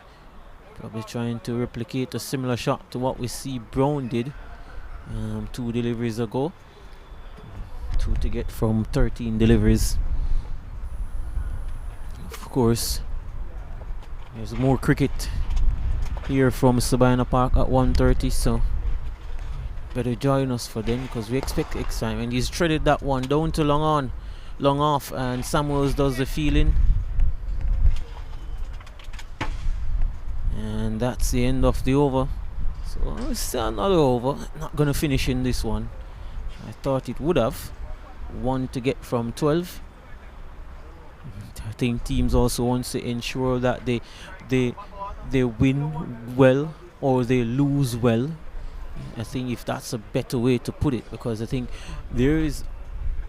Probably trying to replicate a similar shot to what we see Brown did 2 deliveries ago. 2 to get from 13 deliveries. Of course, there's more cricket here from Sabina Park at 1:30, so better join us for them because we expect excitement. He's threaded that one down to long off, and Samuels does the feeling. And that's the end of the over. So it's still another over. Not gonna finish in this one. I thought it would have. 1 to get from 12. I think teams also want to ensure that they win well or they lose well. I think if that's a better way to put it, because I think there is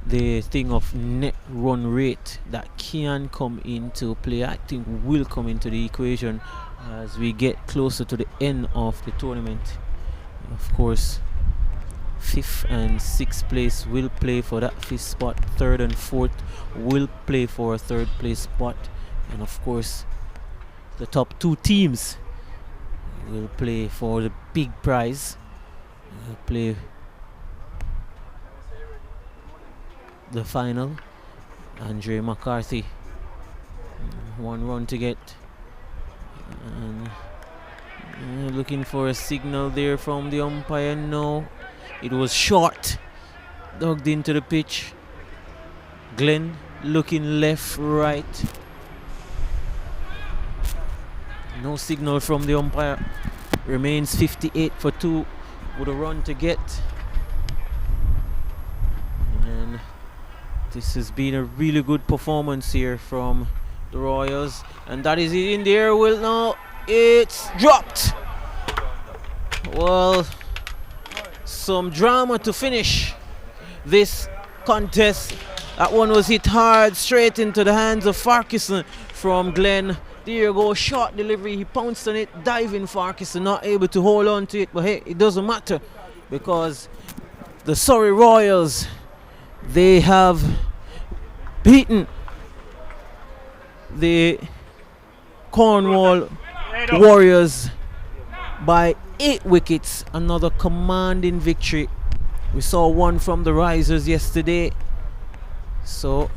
the thing of net run rate that can come into play. I think will come into the equation as we get closer to the end of the tournament. Of course, 5th and 6th place will play for that 5th spot. 3rd and 4th will play for a 3rd place spot, and of course the top 2 teams will play for the big prize. Will play the final. Andre McCarthy, 1 run to get, and looking for a signal there from the umpire. No, it was short, dug into the pitch. Glenn looking left, right. No signal from the umpire. Remains 58 for 2 with a run to get. And this has been a really good performance here from the Royals. And that is it in the air. Well, now it's dropped. Well, some drama to finish this contest. That one was hit hard straight into the hands of Farquharson from Glenn. There you go, short delivery, he pounced on it, diving Farquharson, not able to hold on to it, but hey, it doesn't matter because the Surrey Royals, they have beaten the Cornwall Warriors by 8 wickets. Another commanding victory. We saw one from the Risers yesterday. So,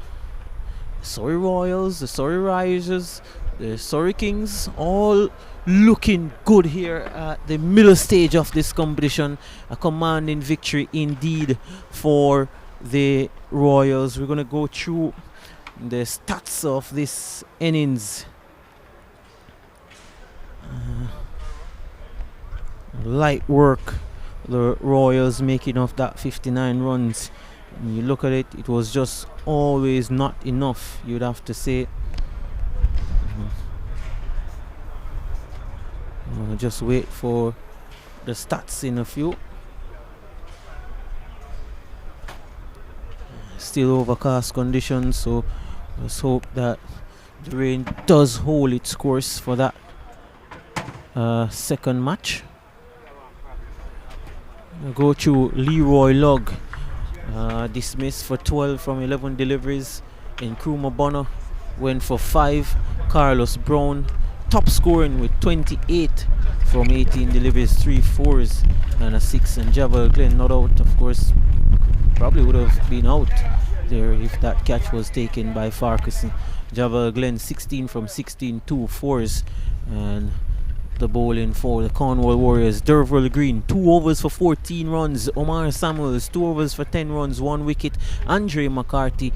Surrey Royals, the Surrey Risers, the Surrey Kings, all looking good here at the middle stage of this competition. A commanding victory indeed for the Royals. We're going to go through the stats of this innings. Light work, the Royals making of that 59 runs. When you look at it, it was just always not enough, you'd have to say. Just wait for the stats in a few. Still overcast conditions, so let's hope that the rain does hold its course for that second match. We'll go through Leroy Logg. Dismissed for 12 from 11 deliveries. Nkrumah Bonner went for 5. Carlos Brown top scoring with 28 from 18 deliveries, 3 4s and a 6. And Javel Glenn not out, of course. Probably would have been out there if that catch was taken by Farquharson. Javel Glenn 16 from 16, 2 4s. And the bowling for the Cornwall Warriors, Derval Green 2 overs for 14 runs. Omar Samuels 2 overs for 10 runs, 1 wicket. Andre McCarthy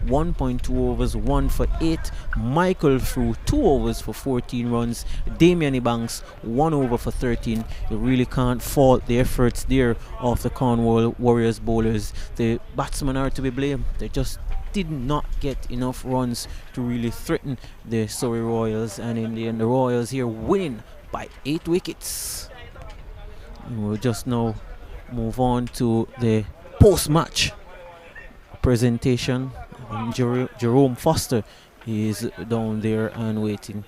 1.2 overs, 1 for 8. Michael Frew 2 overs for 14 runs. Damian Ebanks 1 over for 13. You really can't fault the efforts there of the Cornwall Warriors bowlers. The batsmen are to be blamed. They just did not get enough runs to really threaten the Surrey Royals, and in the end the Royals here winning by 8 wickets. And we'll just now move on to the post-match presentation. And Jerome Foster is down there and waiting.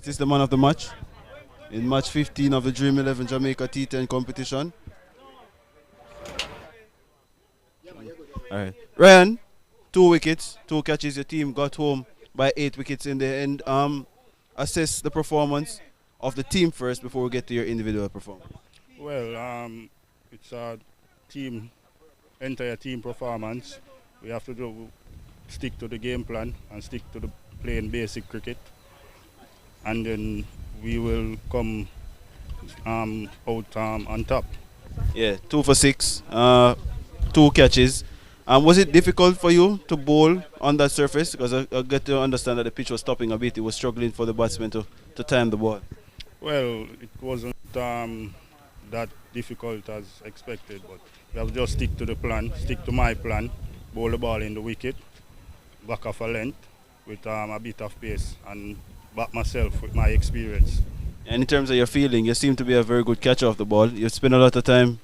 This is the man of the match in match 15 of the Dream 11 Jamaica T10 competition. All right, Ryan, 2 wickets, 2 catches. Your team got home by 8 wickets in the end. Assess the performance of the team first before we get to your individual performance. Well, it's a team, entire team performance. We have to stick to the game plan and stick to the playing basic cricket, and then we will come out on top. Yeah, 2 for 6, 2 catches. Was it difficult for you to bowl on that surface? Because I get to understand that the pitch was stopping a bit. It was struggling for the batsman to time the ball. Well, it wasn't that difficult as expected, but we have to just stick to the plan, stick to my plan, bowl the ball in the wicket, back off a length with a bit of pace, and back myself with my experience. And in terms of your fielding, you seem to be a very good catcher of the ball. You spend a lot of time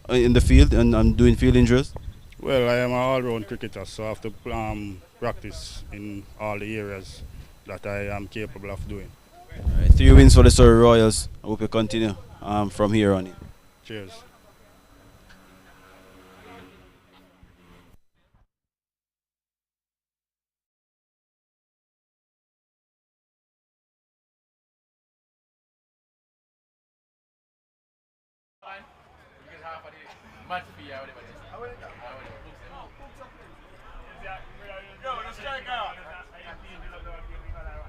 in the field and doing fielding drills. Well, I am an all-round cricketer, so I have to practice in all the areas that I am capable of doing. All right, 3 wins for the Surrey Royals. I hope you continue from here on in. Cheers. Match fee or whatever it is. Yo, the striker!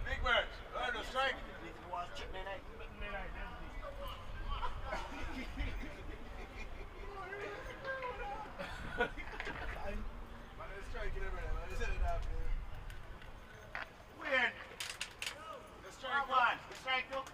Big Bird, the strike! Weird! The strike one! The strike two!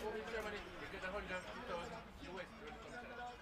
open ceremony, you get 100,000 US when it comes to that.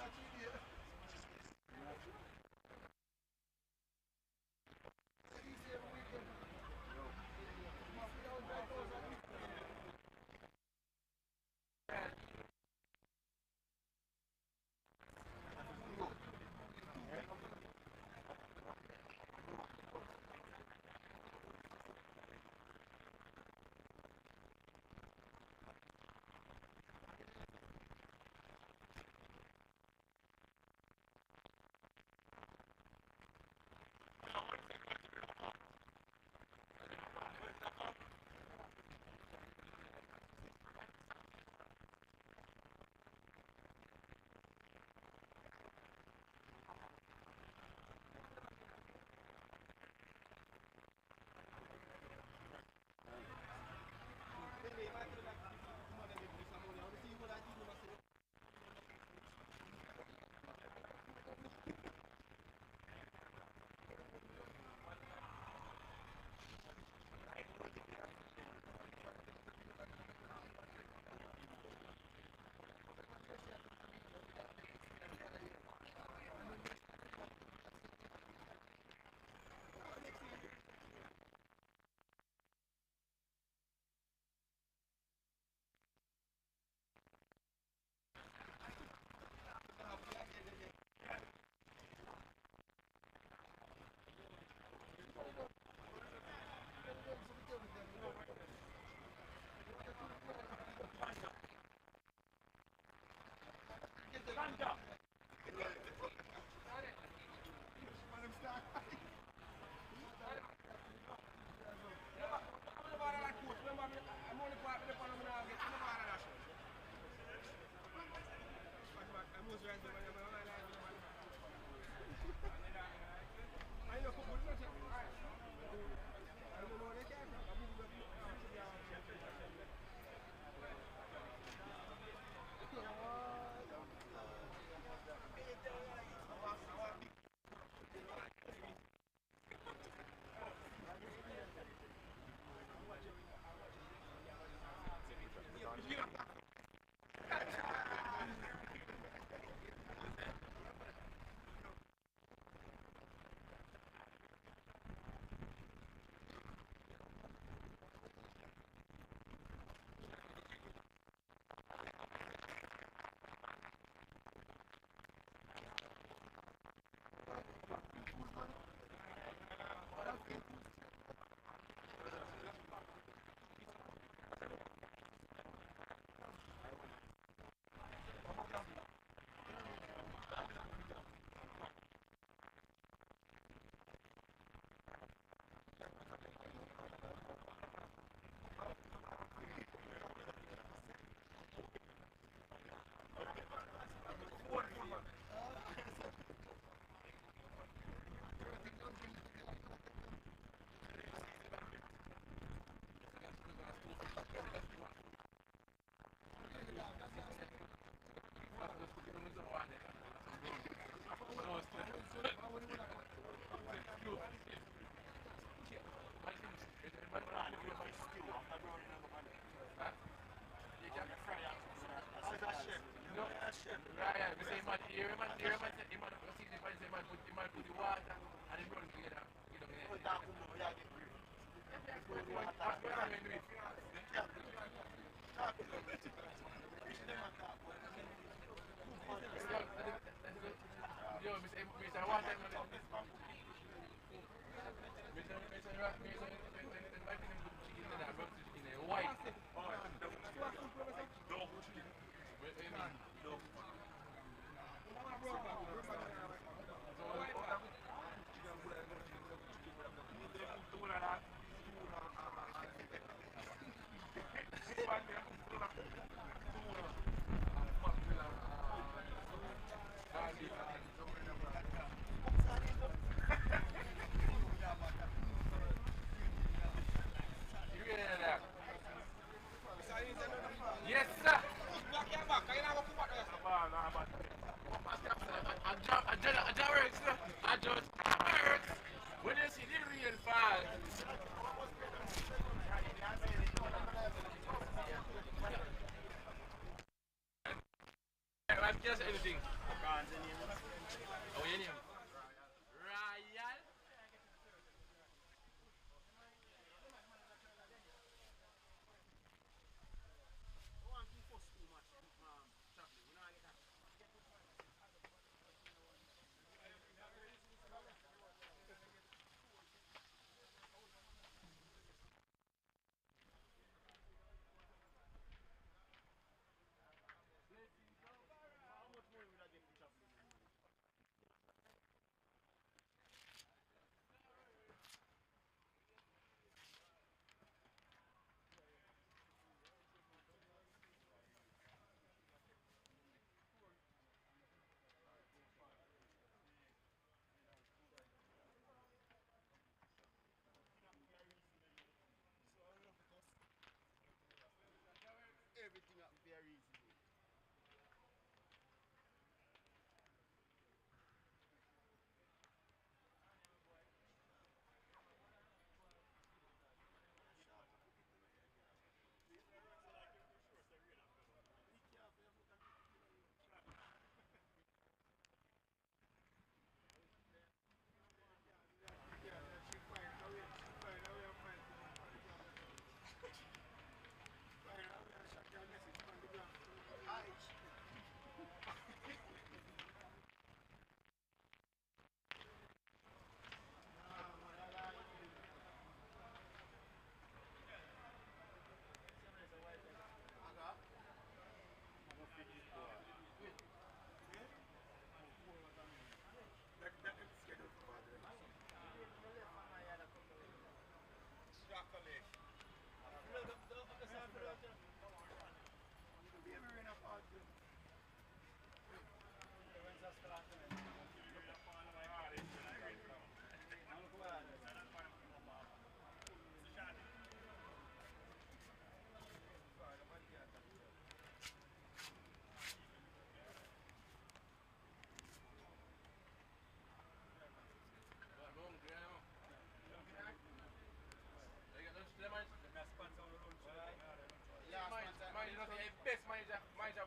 best manager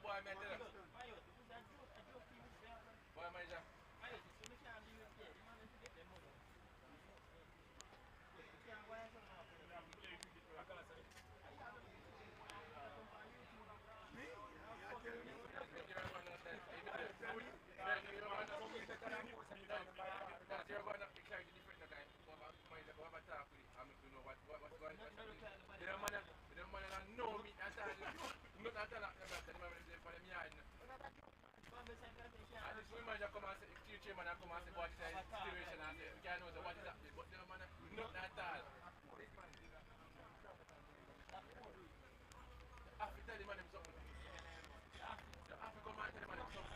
boy, man. Boy, manager. And this woman just come and say, the chairman come and say, what is the situation and say, we can't know what is happening, but the man nothing at all. I have to tell the man something. You have to come and tell the man something.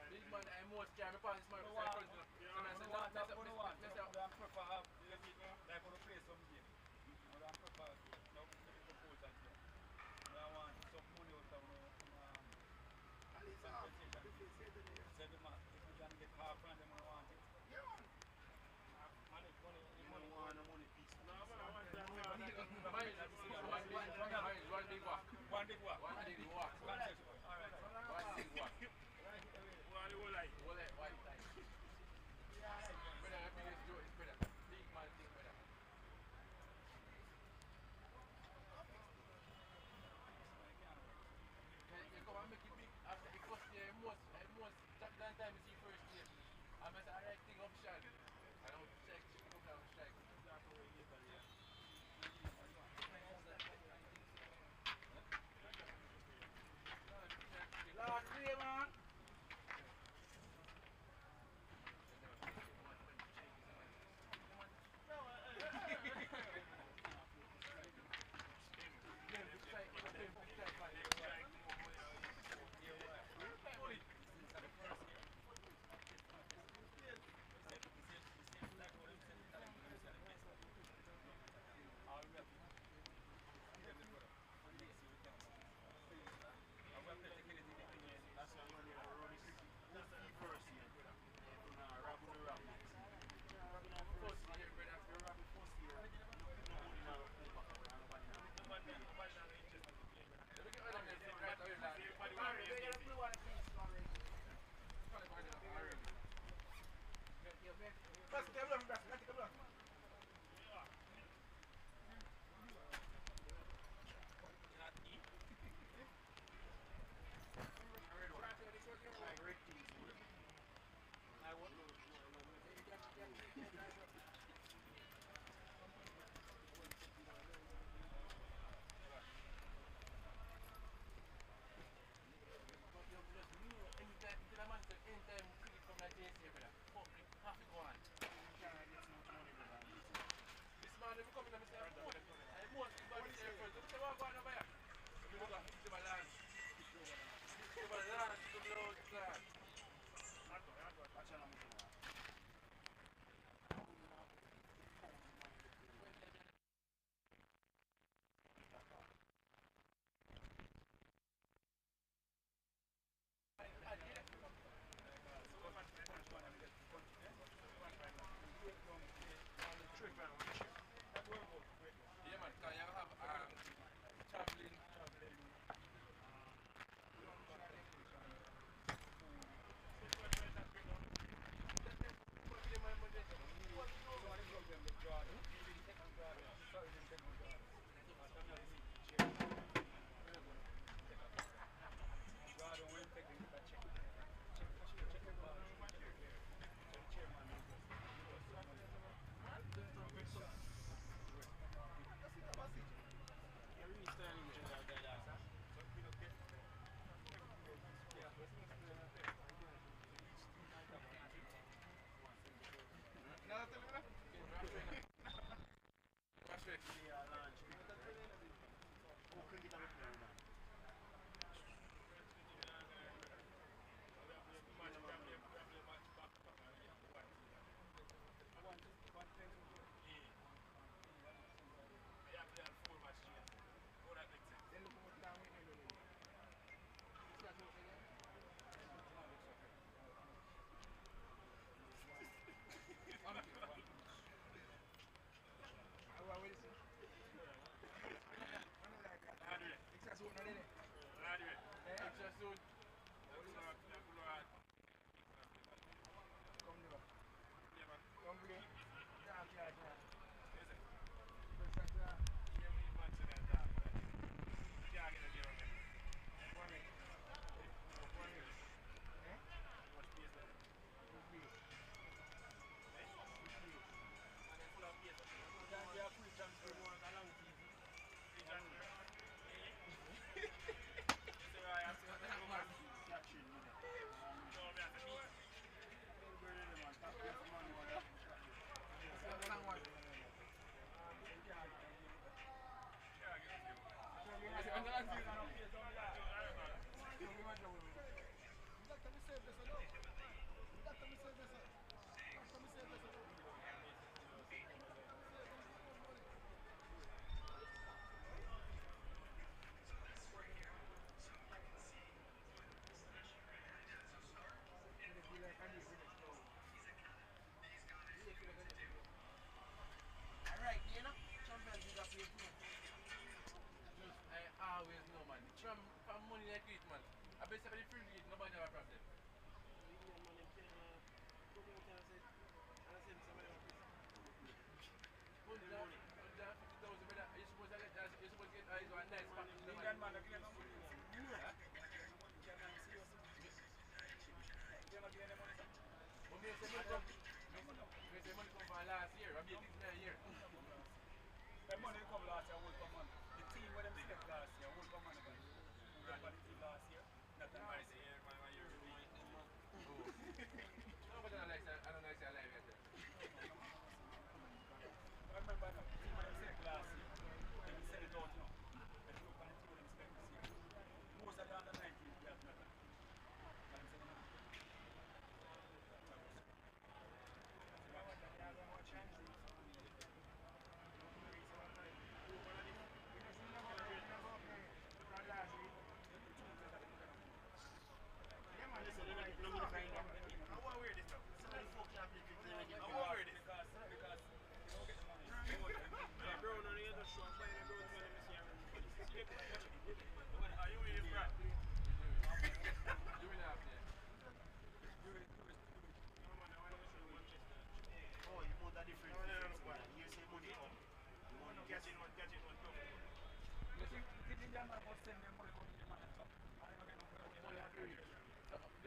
Big man, I'm most carry upon this man. So I said, no, that's what I want. That's what I prefer to have. Like, when I play some game, I prefer to propose that. I want some money out of said the man, if you can get half from them, I want it. Yeah. Money piece. No, I want that. One big walk. One big walk. One big walk. All right. One big walk. One whole life. Whole life. One time. Brother, the biggest joke is brother. Big man thing, brother. You come and make it big after the first year, most that time you see first year. I must have the right thing official. I don't check, come down and strike. Last day, man. Anytime free from that JCA, brother, have to go on. This man, if you come in and say, I'm going to go and say, first, you want to go on over here? You go to my land. To my land, to the road, land. Yeah, man, can you have Alright, you know, champions is a play too. I always know, man. From money like it, man. I bet somebody free it, nobody have a problem. Money, 150,000, brother. You're supposed to get that. You're supposed to get a nice package. Indian man, look at them. But me say money come. Me say money come from last year. I mean, this year. That money come last year, will come on. The team where them select last year, will come on again. Who ran by the team last year? Not the last year, my year. No, but I don't like that live yet. I remember the team where them select last year. They sell it out now. They look on the team where them select this year. Most of the under 19 players nothing. And them selling nothing. Oh, you want that different? You say money come. You want to get it,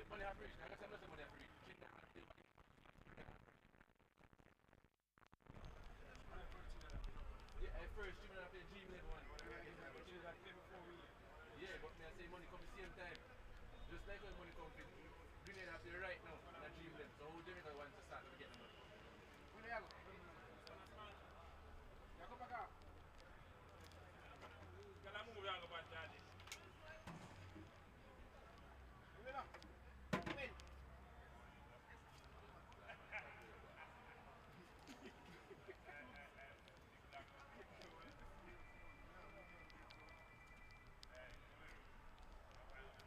money have reached. I guess I'm not saying money have reached. Yeah, at first, you have to dream level one. Yeah, but me I say money come the same time. Just like when money come, bring it after right now, and I dream level. So how difficult one to start to get the money? Where they go? You go back out. Can I move down about that? Win.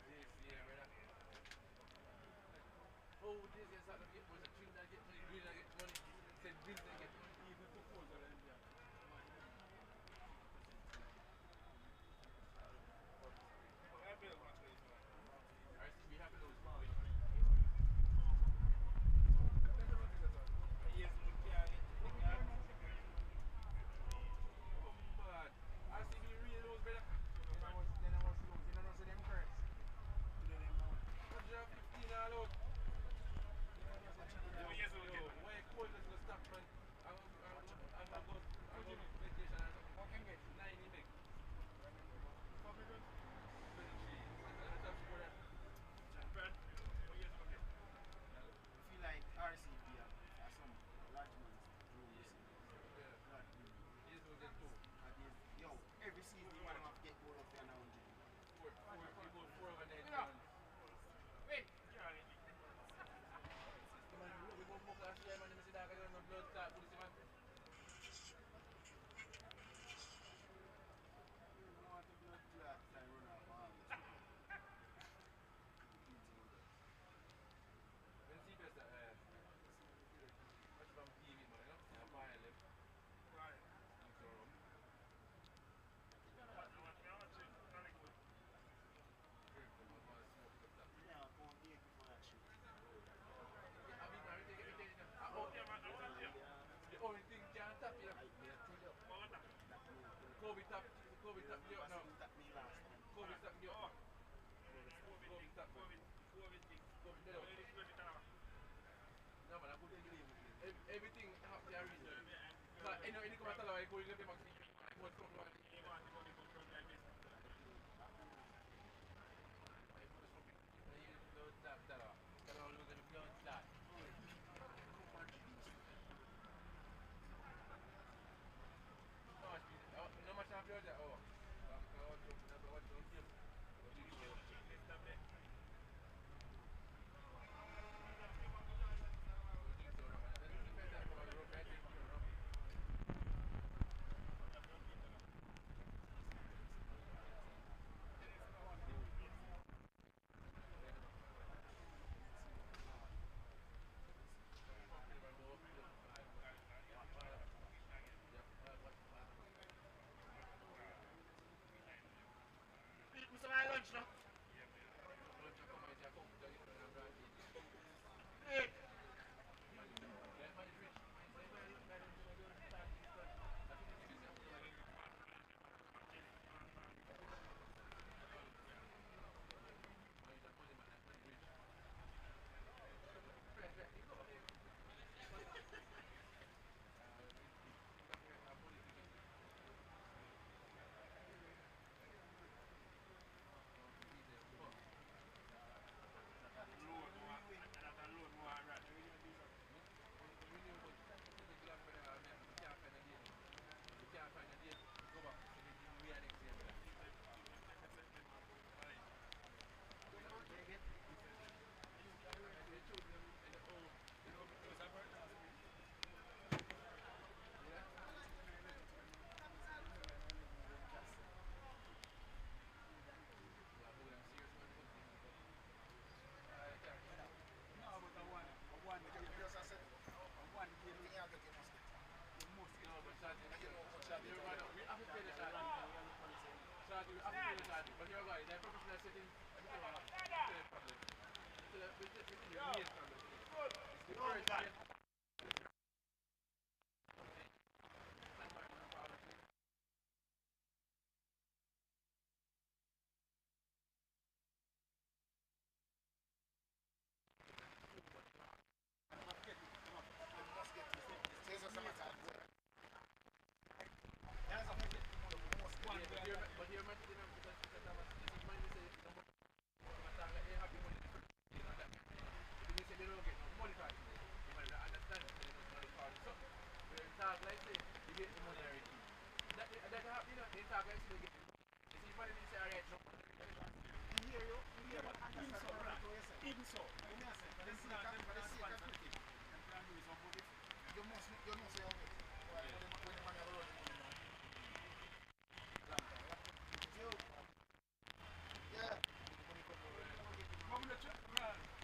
JCA, brother. Oh, JCA started to get was a drink that get money, green that get money. Said drink that get money. Even proposal in there. RCB happy those. Yes, look here. But RCB real those, brother. Then I was losing, and I said them curse. What you have 15 all out? Yes, Yo, why cold is the stuff, man? I'm going to vacation or something. What can get? 9 he make. 23. Brad, what years ago? I feel like RCB are some large ones. Yeah. He's going to get 2. Yo, every season you want to get goal up there now. 4 over 9 runs. Wait! We go book last year, man. You see that guy on the blood clot, police man. You want the blood clot, I run out of arms. When see best watch from TV, man, you know? I'm buying them. Right. The only thing can't tap you. Kobe tap you up now. Kobe tap you up. Kobe tap you up. No man, I couldn't believe it. Everything have their reason. But you know, any come at all, I go in the back. What's going on? No much of that. Oh,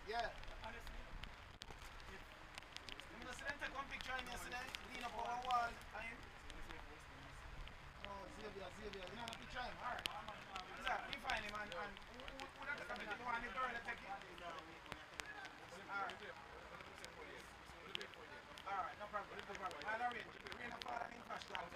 Yeah. I'm gonna send take one picture of him yesterday, lean up on one wall, and oh, Xavier, you know the picture of him? Alright. Yeah, we find him and who that come in? You want the girl to take it? Alright. Alright, no problem, no problem. I'll arrange. We're gonna follow him flash down.